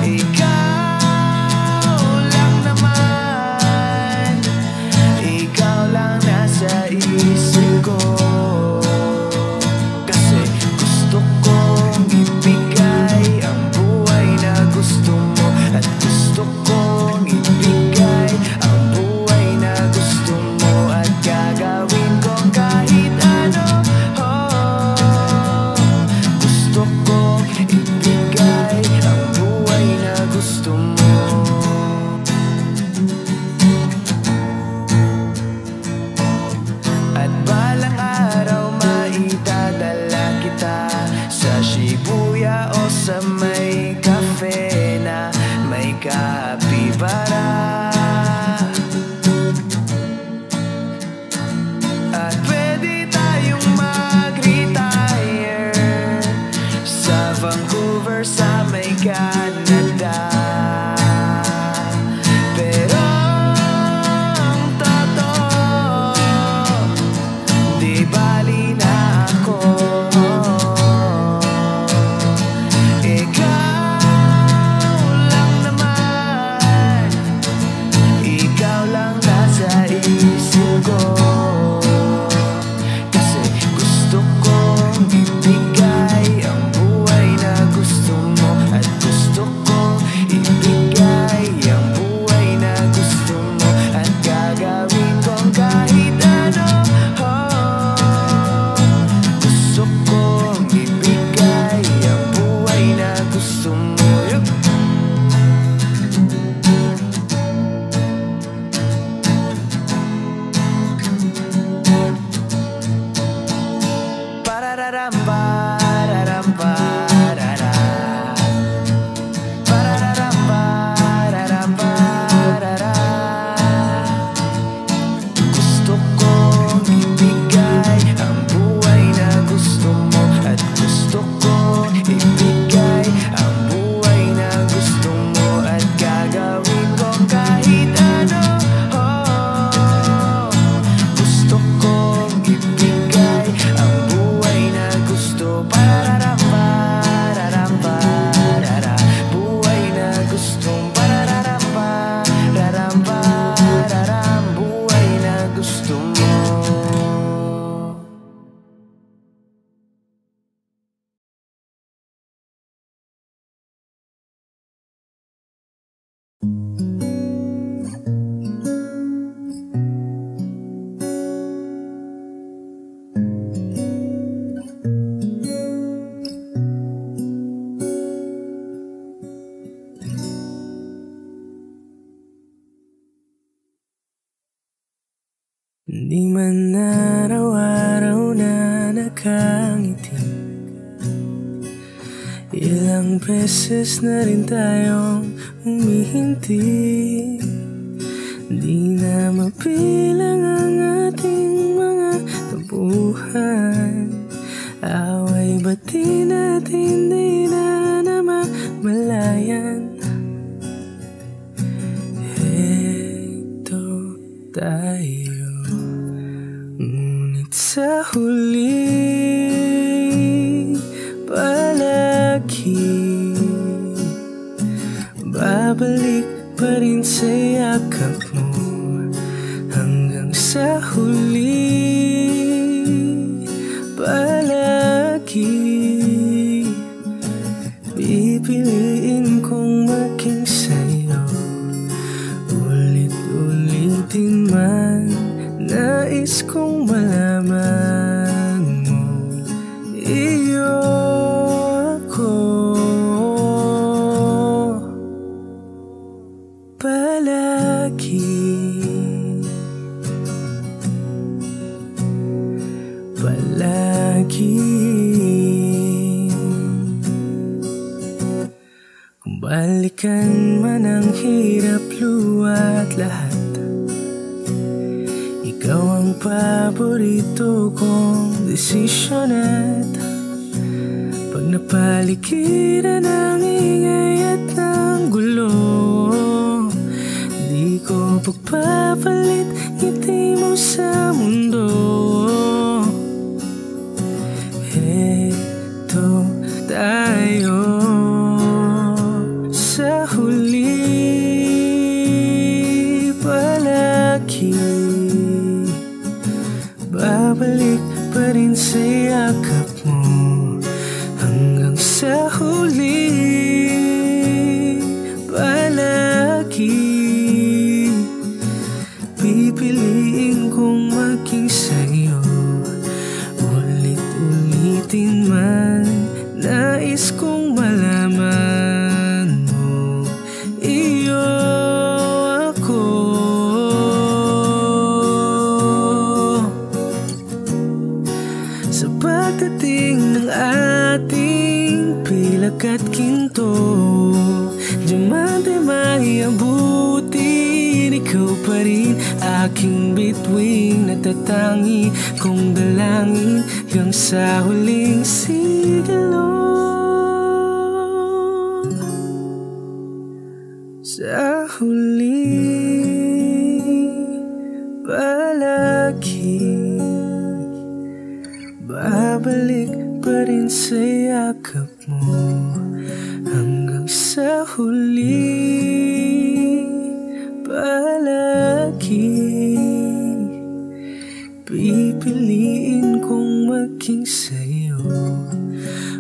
Ikaw lang naman Di man araw-araw na nakangiti, ilang beses na rin tayong humihinti. Di na mapilang ang ating mga tampuhan, away bati natin di na namamalayan. Heto tayo, ngunit sa huli palagi babalik pa rin sa yakap mo. Hanggang sa huli palagi pipiliin kong maging sa'yo. Ulit-ulitin man nais kong malaman mo, iyo ako palagi. Palagi kung balikan man ang hirap, luwa't lahat, ikaw ang paborito kong desisyon. At pag napaligiran ng ingay at ng gulo, di ko pagpapalit ngiti mo sa mundo. Heto tayo sa huli palagi, babalik pa rin sa yakap mo. Hanggang sa huli palagi pipiliin kong maging sa'yo. Ulit-ulitin man nais kong malaman mo, iyo ako sa pagdating ng ating pilak at ginto. Diamante may abutin, ikaw pa rin aking bituin, natatangi kong dalangin hanggang sa huling sigalo. Sa huli palagi babalik pa rin sa yakap mo. Hanggang sa huli palagi pipiliin kong maging sa'yo.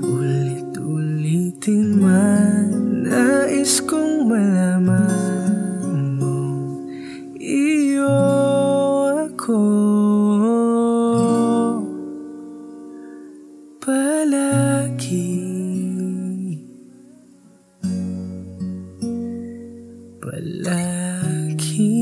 Ulit-ulitin man nais kong malaman mo, iyo ako palagi. Palagi.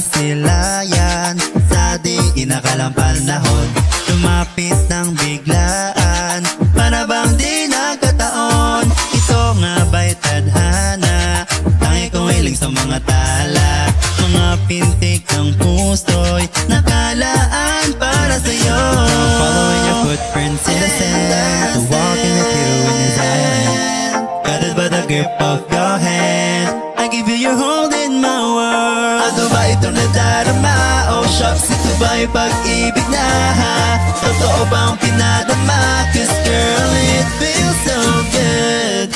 masilayan sa di inakalang panahon. Lumapit ng biglaan, para bang di nagkataon. Ito nga ba'y tadhana, tangi kong hiling sa mga tala. Mga pintig ng puso'y nakalaan para sa'yo. Following your footprints in the sand, walking with you in this island. Guided by the grip of your hand, I give you your hold in my world. Ano ba itong nadarama? Oh shucks, ito ba'y pag-ibig na ha? Totoo bang pinadama? Cause girl, it feels so good.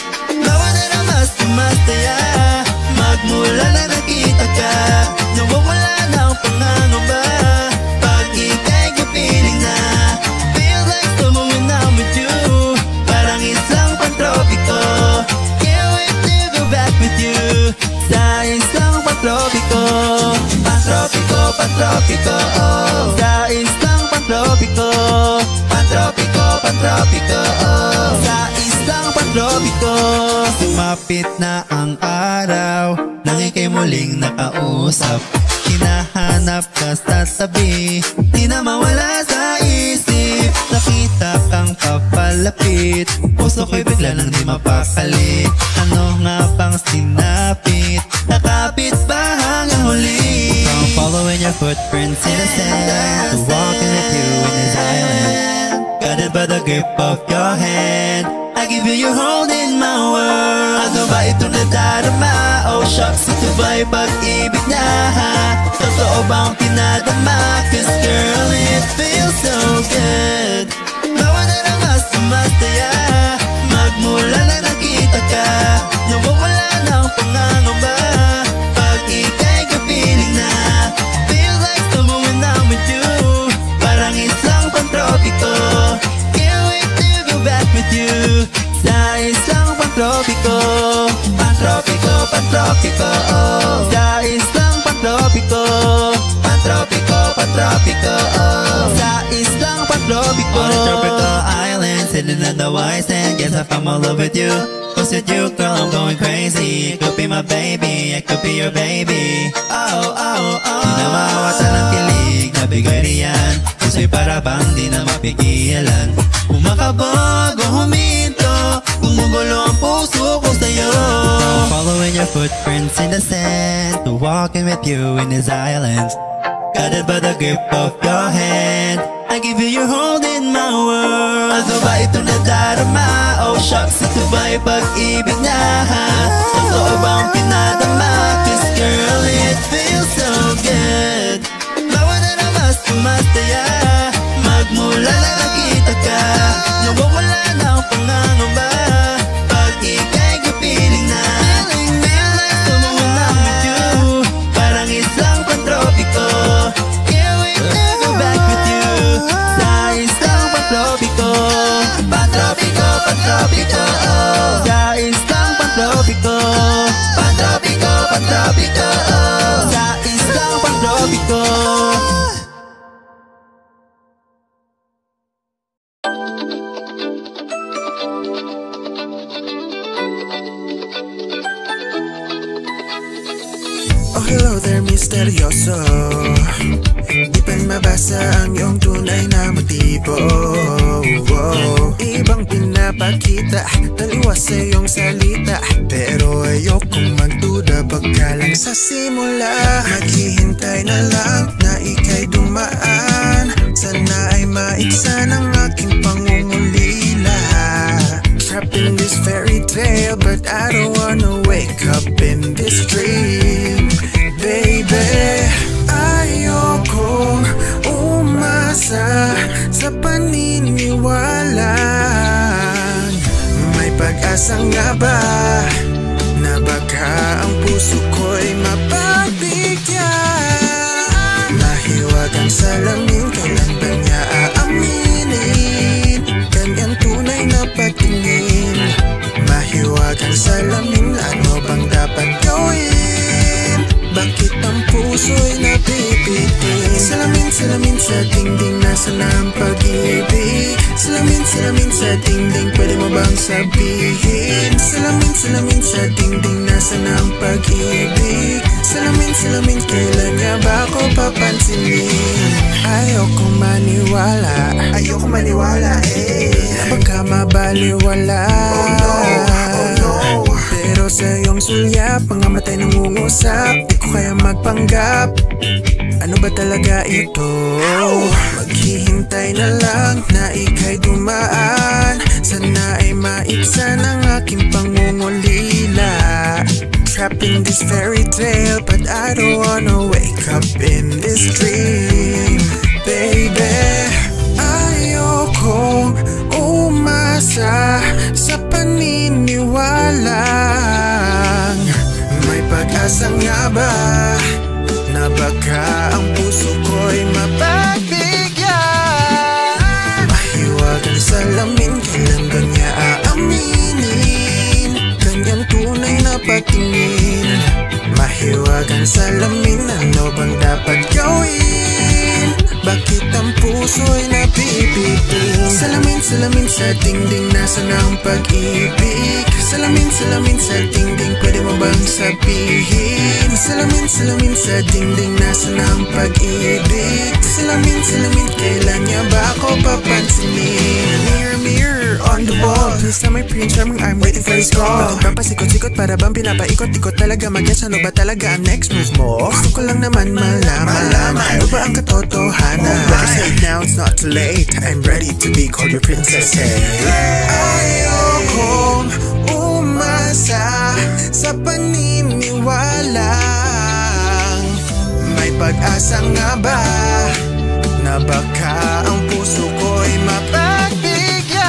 Bawa na na mas tumataya, magmula na nakita ka, nawawala na ang pangangamba. Pag ika'y kapiling na, feel like someone when I'm with you. Parang isang pantropiko, can't wait to go back with you. Sa isang pantropiko, pantropiko, pantropiko, oh. Sa isang pantropiko, pantropiko, pantropiko, oh. Sa isang pantropiko. Sumapit na ang araw, nang ika'y muling nakausap. Hinahanap ka sa tabi, di na mawala sa isip. Nakita kang papalapit, puso ko'y bigla nang di mapakali. Ano nga bang sinapit, nakapit ba hanggang huli? From following your footprints in the sand, to walking with you in this island. Guided by the grip of your hand, I give you your hold in my world. Ano ba itong nadarama? Oh shucks, ito ba'y pag-ibig na ha? Totoo bang pinadama? Cause girl, it feels so good. Bawa na na mas tumataya, magmula na nakita ka, nawawala na ang pangangamba. Pag ika'y kapiling na, feel like someone when I'm with you. Parang isang pantropiko, can't wait to go back with you. Sa isang pantropiko, pantropiko, pantropiko, oh. Sa isang pantropiko, pantropiko, pantropiko, oh. Sa isang pantropiko. On a tropical island, sitting in the white sand, guess I found my love with you. Cause with you, girl, I'm going crazy. You could be my baby, I could be your baby. Oh, oh, oh. Di na mawatan ng kilig, nabigay riyan. Gusto'y para bang di na mapigilan. Kumakabog o huminto, gumugulo ang puso ko sa'yo. Following your footprints in the sand, to walking with you in these islands. Guided by the grip of your hand, I give you your hold in my world. Ano ba itong nadarama? Oh shucks, ito ba'y pag-ibig na ha? Totoo bang pinadama? Cause girl, it feels so good. Bawa na na mas tumataya, magmula na nakita ka, nawawala na ang pangangamba. Pag ika'y kapiling na, feel like someone when I'm with you. Parang isang pantropiko, can't wait to go back with you. Sa isang pantropiko, pantropiko, pantropiko, oh. Sa isang pantropiko, pantropiko, pantropiko, oh. Sa isang pantropiko. Oh hello there, misteryoso. Di pa mabasa ang iyong tunay na motibo. Ibang pinapakita, taliwas sa iyong salita, pero ayokong magduda pagkalang sa simula. Maghihintay na lang na ika'y dumaan, sana ay maiksa ng aking pangungulila. Trapped in this fairy tale, but I don't wanna wake up in this dream. Baby, ayokong umasa sa paniniwala. May pag-asa nga ba na baka ang puso ko'y mapagbigyan? Mahiwag ang salamin, kailan ba niya aaminin? Kanyang tunay na patingin. Mahiwag ang salamin, ano bang dapat gawin? Bakit ang puso'y napipitin? Salamin, salamin sa dingding, nasa na ang pag-ibig. Salamin, salamin sa sa dingding, pwede mo bang sabihin? Salamin, salamin sa dingding, nasa ng pag-ibig? Salamin, salamin, kailan nga ba ako papansinin? Ayokong maniwala, ayokong maniwala baka mabaliwala. Oh no, pero sa iyong sulyap, mga matay nangungusap, di ko kaya magpanggap. Ano ba talaga ito? Maghihintay na lang na ika'y dumaan, sana ay maibsan ang aking pangungulila. Trapped in this fairy tale, but I don't wanna wake up in this dream. Baby, ayokong umasa sa paniniwalang may pag-asa nga ba na baka ang puso ko'y mapagbigyan. Mahiwagang salamin, kailan ba niya aaminin? Kanyang tunay na patingin. Mahiwagang salamin, ano bang dapat gawin? Bakit ang puso'y nabibitin? Salamin, salamin sa dingding, nasa ng pag-ibig? Salamin, salamin sa dingding, pwede mo bang sabihin? Salamin, salamin sa dingding, nasa ng pag-ibig? Salamin, salamin, kailan niya ba ako papansinin? Mirror, mirror on the wall, please tell my pretty charming I'm waiting for his call. Bakit ba pasikot-sikot, para bang pinapaikot-ikot talaga? Mag-guess, ano ba talaga ang next move mo? Gusto ko lang naman malaman, ano ba ang katotohanan? Better say it now, it's not too late, I'm ready to be called your princess. Ayokong umasa sa paniniwalang may pag-asa nga ba na baka ang puso ko'y mapagbigyan.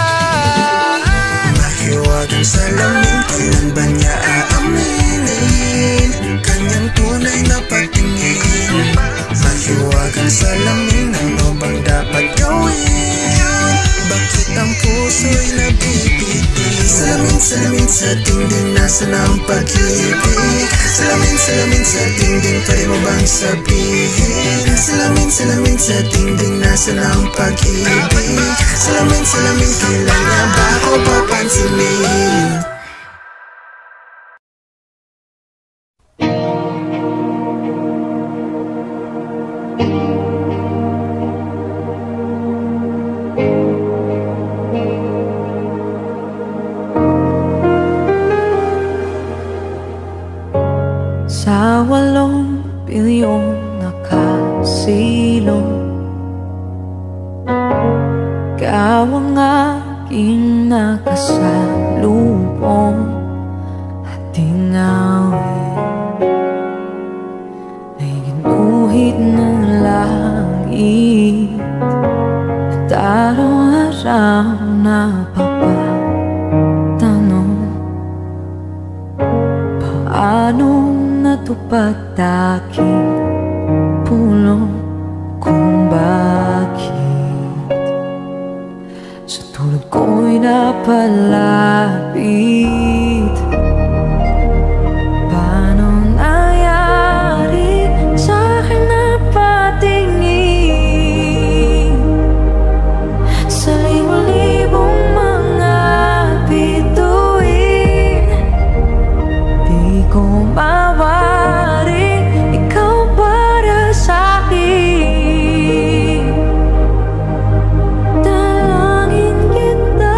Mahiwagang salamin, kailan ba niya aaminin? Kanyang tunay na patingin. Mahiwagang salamin, ano bang dapat gawin? Bakit ang puso'y nabibitin? Salamin, salamin sa dingding, nasa ng pag-ibig? Salamin, salamin sa dingding, pwede mo bang sabihin? Salamin, salamin sa dingding, nasa ng pag-ibig? Salamin, salamin, kailan nga ba ako papansinin? Sa 8 bilyong nakasilong, ikaw ang aking nakasalubong at tinawid ay ginuhit ng langit at araw-araw napapatanong paano natupad aking pulong kung bakit sa tulad ko'y napalapit. Paano nangyari sa'kin napatingin sa libo-libong mga bituin? Di ko mawari ikaw para sa'kin. Dalangin kita.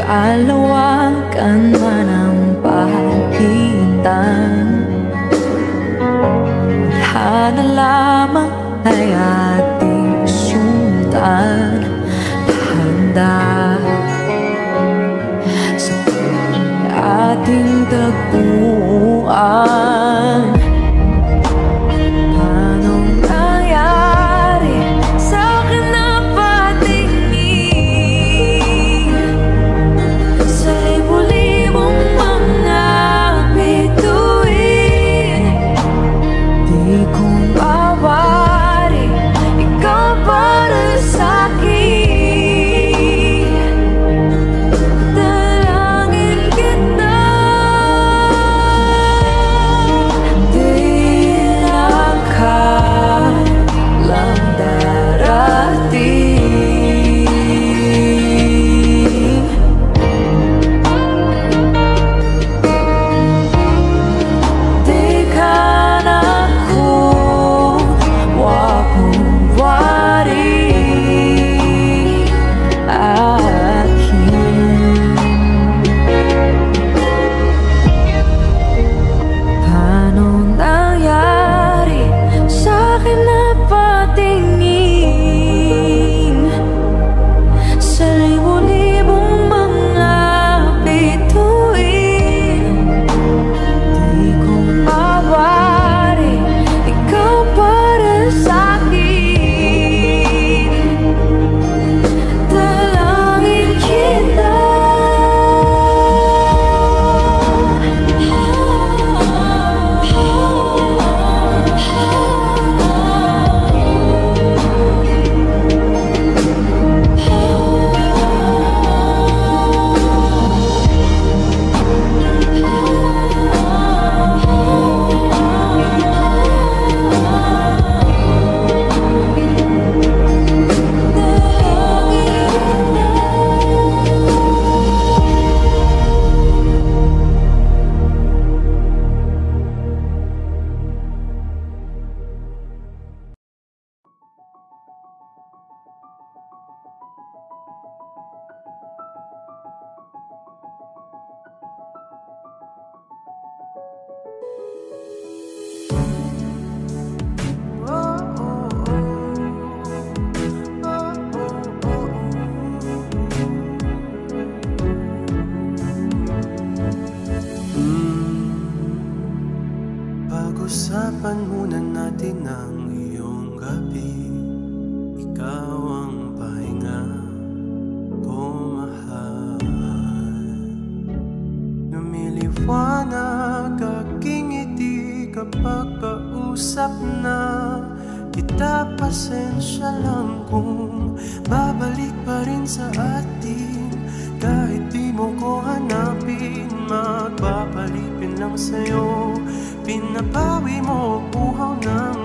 Kalawakan man ang pagitan, hana lamang ay ating sundan. Handa sa ating tagpuan. Paano nangyari sa'kin napatingin sa libo-libong mga bituin? Di ko mawari ikaw para sa'kin. bahagi ng iyong gabi. Ikaw ang pahinga ko, mahal. Lumiliwanag aking ngiti kapag kausap na kita. Pasensya lang kung babalik pa rin sa atin. Kahit di mo ko hanapin, magpapalipin lang sa'yo. Pinapawi mo uhaw ng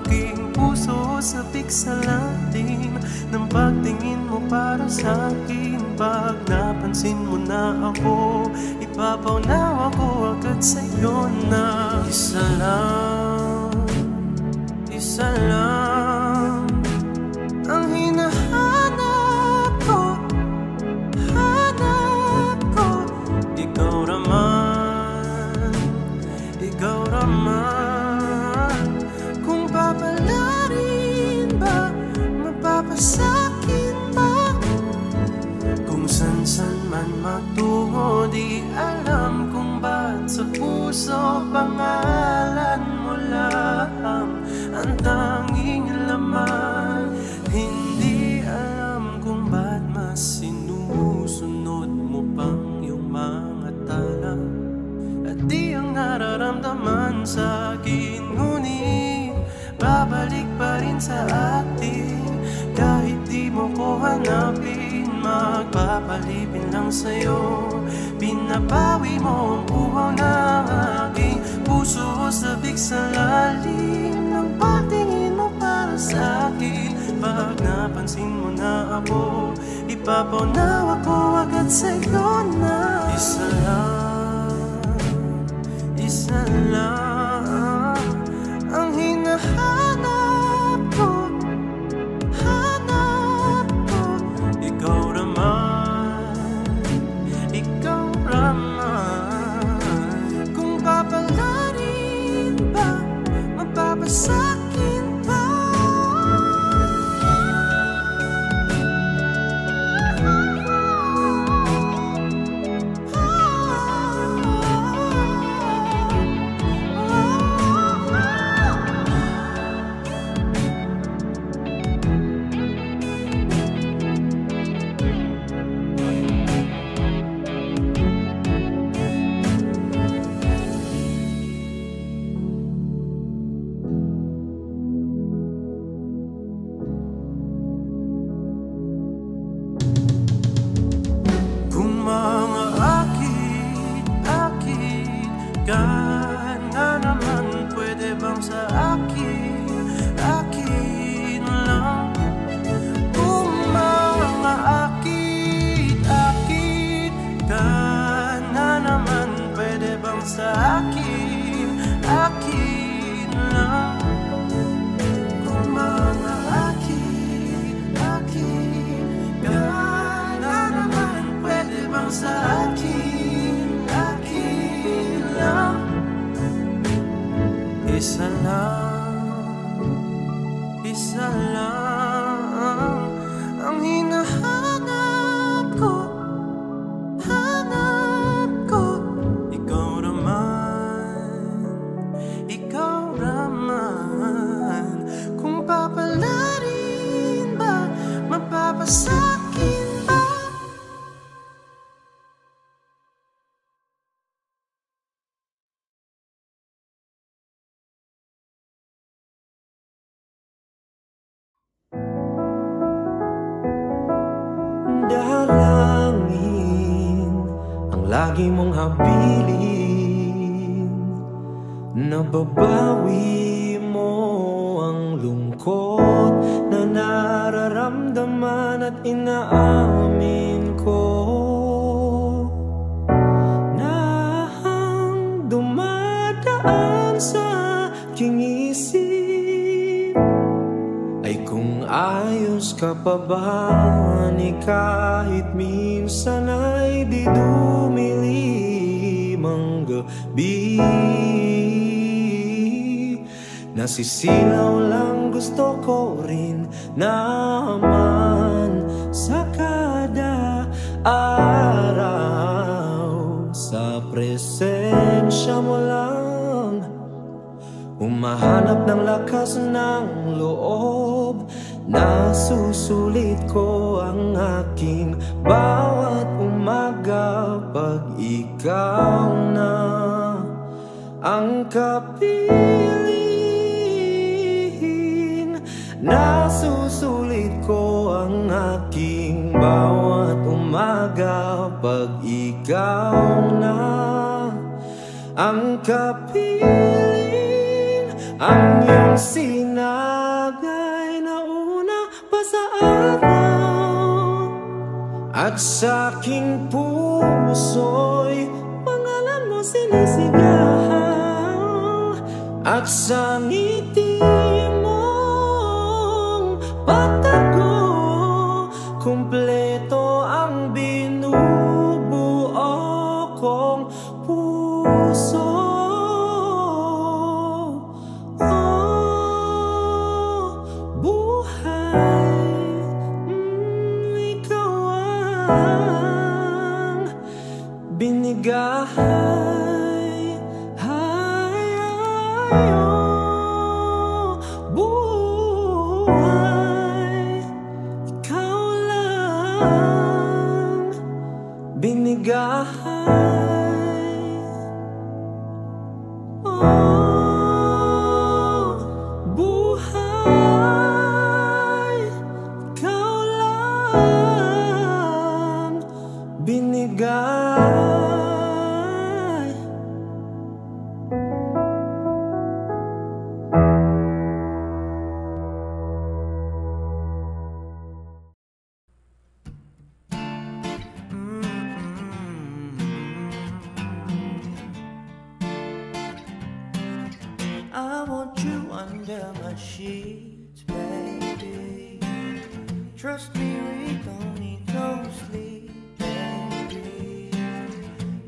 aking puso, sabik sa lalim ng pagtingin mo para sa'kin. Pag napansin mo na ako, ipapaunawa ko agad sa'yo na isa lang ang hinahanap ko. Ikaw raman. Kung papalarin ba, mapapasakin ba? Kung san-san man magtungo, di alam kung ba't sa puso pangalan mo lang ang tanging laman. Hindi alam kung ba't mas sinusunod mo pang iyong mga tala. At di ang nararamdaman sa'kin, ngunit babalik pa rin sa atin. Kahit di mo ko hanapin, magpapalipin lang sa'yo. Pinapawi mo ang uhaw ng aking puso, sabik sa lalim ng pagtingin mo para sa'kin. Pag napansin mo na ako, ipapaunawa ko agad sa'yo na isa lang ang hinahanap ko. Ikaw raman. Kung papalarin ba, mapapasakin ba? Isa lang ang hinahanap ko. Ikaw raman. Kung papalarin ba, mapapasakin ba? Dalangin ang lagi mong habilin, nababawi mo ang lungkot na nararamdaman at inaamin ko na ang dumadaan sa aking isip ay kung ayos ka pa ba, ni kahit minsan ay di dumilim ang gabi. Nasisilaw lang gusto ko rin naman sa kada araw, sa presensya mo lang Humahanap ng lakas ng loob. Nasusulit ko ang aking bawat umaga pag ikaw na ang kapiling. Nasusulit ko ang aking bawat umaga pag ikaw na ang kapiling. Ang iyong sinagay na una pa sa araw, at sa aking puso'y pangalan mo sinisigaw. At sa ngiti mong patago, kumpleto ang binubuo kong puso. Binigay, buhay, ikaw lang. Binigay, buhay, ikaw lang. Binigay. I want you under my sheets, baby. Trust me, we don't need no sleep, baby.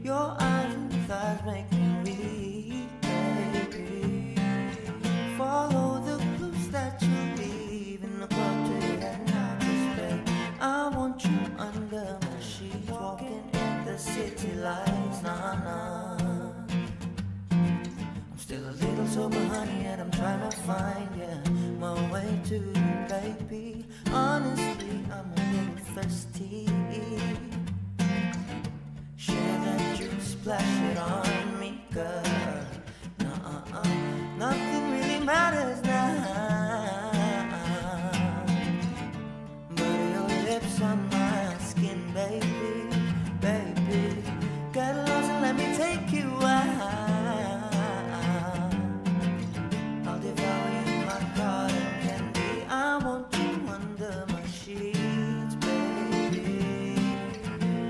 Your eyes and thighs make me weak, baby. Follow the clues that you leave in the club till you head out to bed. I want you under my sheets, walking in the city lights, nah. Still a little sober, honey, and I'm trying to find, my way to you, baby. Honestly, I'm a little thirsty. Share that juice, splash it on me, girl. Nothing really matters now, but your lips on my skin, baby, baby. Get lost and let me take you out.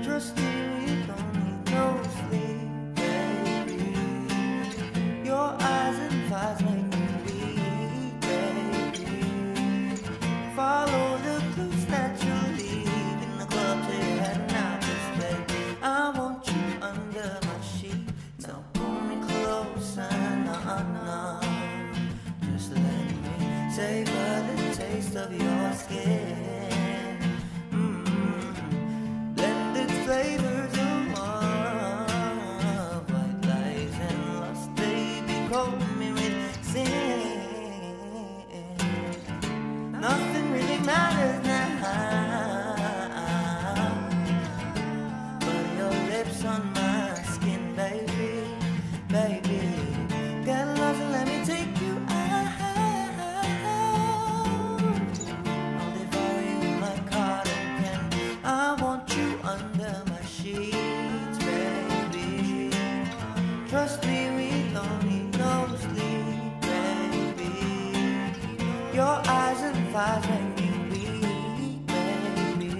Trust me, we don't need no sleep, baby. Your eyes and thighs make me weak, baby. Follow the clues that you leave in the club till you're heading out to bed. I want you under my sheet, now pull me closer, nah. Just let me savor the taste of your skin. Flavors of love, white lies and lust, baby, coat me with sin. Nothing really matters now, but your lips on my skin, baby, baby. Get lost and let me take you out. I'll devour you like cotton candy. I want you under my sheets, baby. Trust me, we don't need no sleep, baby. Your eyes and thighs make me weak, baby.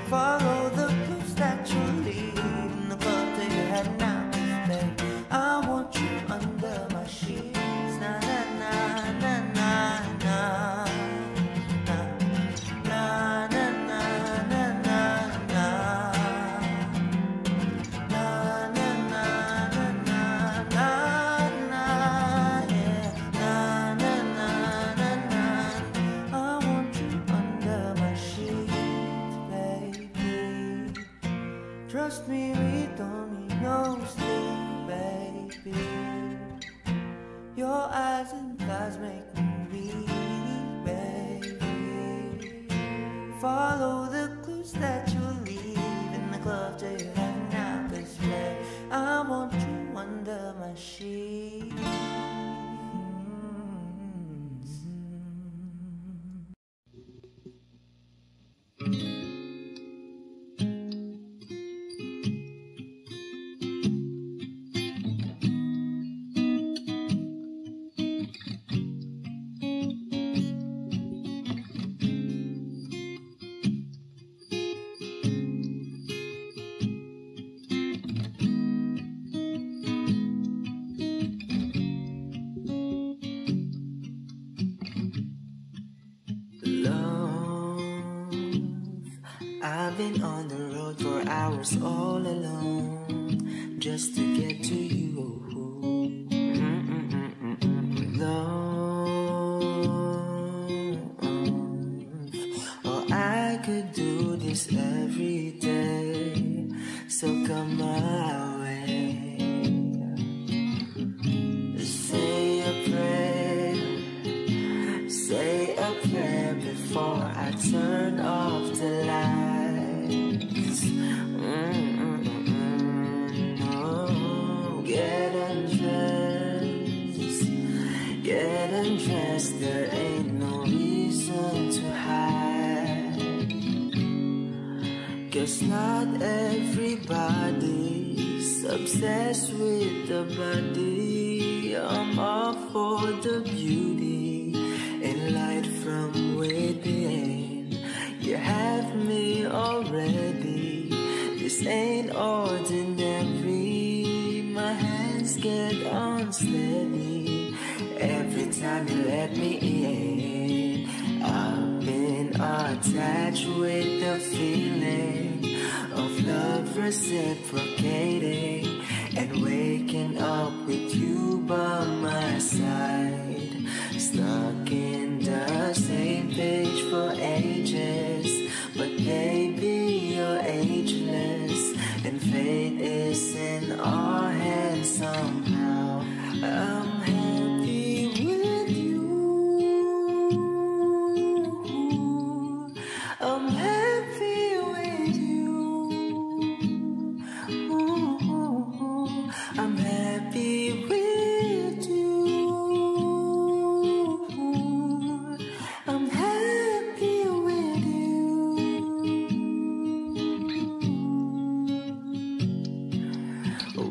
Follow the clues that you leave in the club till you're heading out to bed. I want you under my sheets, nah, nah, nah, nah, nah, nah. Trust me, we don't need no sleep, baby. Your eyes and thighs make me weak, baby. Follow the clues that you leave in the glove till you have now, 'cause babe, I want you under my sheets. I've been on the road for hours all alone just to get to you. Love, oh, I could do this every day, so come my way. Say a prayer before I turn off the lights. Get undressed, there ain't no reason to hide. 'Cause not everybody's obsessed with the body. I'm all for the beauty and light from within. You have me already. This ain't ordinary. My hands get unsteady every time you let me in. I've been attached with the feeling of love reciprocating and waking up with you by my side. Stuck in the same page for ages, but baby, you're ageless, and fate is in our hands somehow. I'm happy with you. I'm happy with you. I'm happy with you. I'm happy with you.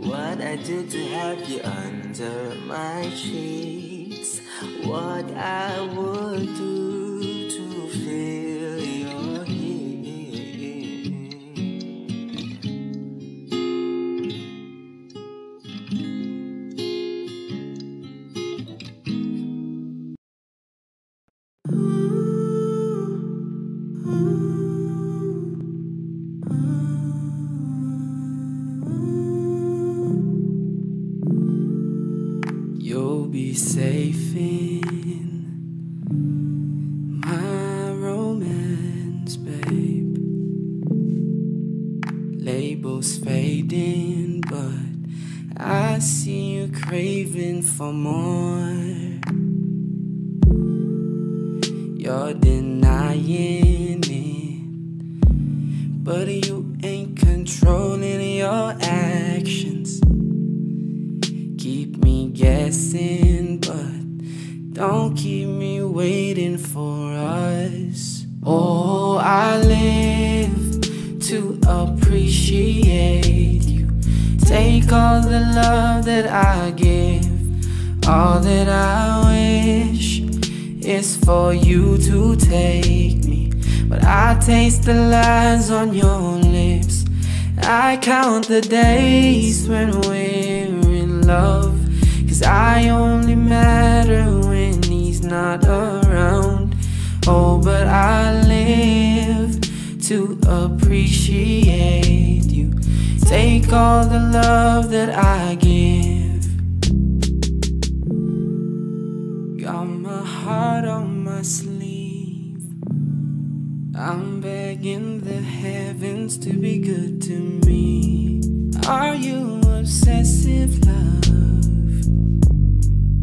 What I do to have you under my sheets, what I would do to feel your heat. You'll be safe in my romance, babe. Labels fading, but I see you craving for more. You're denying it, but you ain't controlling your actions. Keep me guessing, but don't keep me waiting for us. Oh, I live to appreciate you. Take all the love that I give. All that I wish is for you to take me, but I taste the lies on your lips. I count the days when we're in love, 'cause I only matter when he's not around. Oh, but I live to appreciate you. Take all the love that I give. Got my heart on my sleeve. I'm begging the heavens to be good to me. Are you obsessive, love?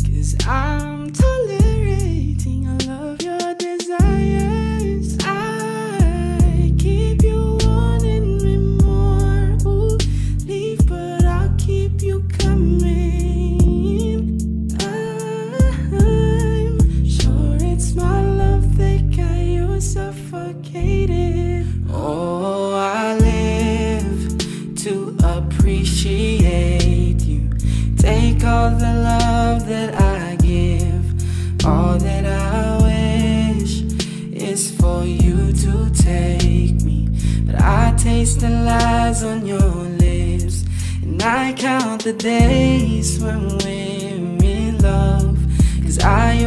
'Cause I'm tolerating all of your desires. I keep you wanting me more. Ooh, leave, but I'll keep you coming. I'm sure it's my love that got you suffocated. Oh, I live to appreciate you. Take all the love that I give. All that I wish is for you to take me. But I taste the lies on your lips, and I count the days when we're in love. 'Cause I